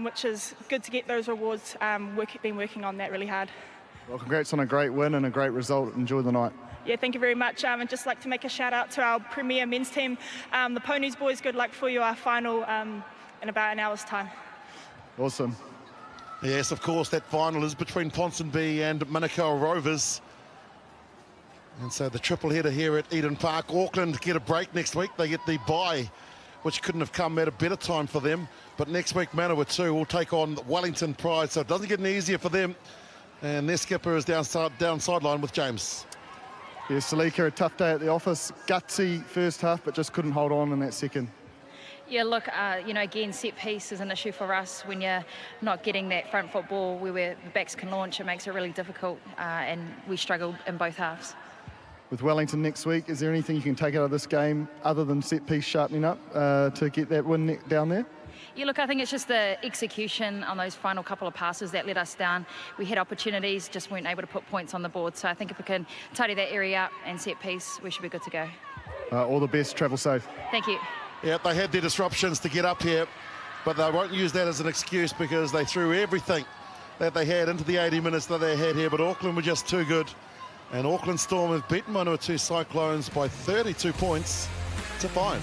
which is good to get those rewards. Been working on that really hard. Well, congrats on a great win and a great result. Enjoy the night. Yeah, thank you very much. I'd just like to make a shout out to our premier men's team, the Ponies boys. Good luck for your final in about an hour's time. Awesome. Yes, of course, that final is between Ponsonby and Manawatu Rovers. And so the triple header here at Eden Park. Auckland get a break next week. They get the bye, which couldn't have come at a better time for them. But next week, Manawatu will take on Wellington Pride, so it doesn't get any easier for them. And their skipper is down sideline with James. Yeah, Salika, a tough day at the office. Gutsy first half, but just couldn't hold on in that second. Yeah, look, again, set piece is an issue for us. When you're not getting that front foot ball where the backs can launch, it makes it really difficult, and we struggled in both halves. With Wellington next week, is there anything you can take out of this game other than set piece sharpening up to get that win down there? Yeah, look, I think it's just the execution on those final couple of passes that let us down. We had opportunities, just weren't able to put points on the board. So I think if we can tidy that area up and set piece, we should be good to go. All the best, travel safe. Thank you. Yeah, they had their disruptions to get up here, but they won't use that as an excuse because they threw everything that they had into the 80 minutes that they had here, but Auckland were just too good. And Auckland Storm have beaten Manawatu Cyclones by 32 points to 5.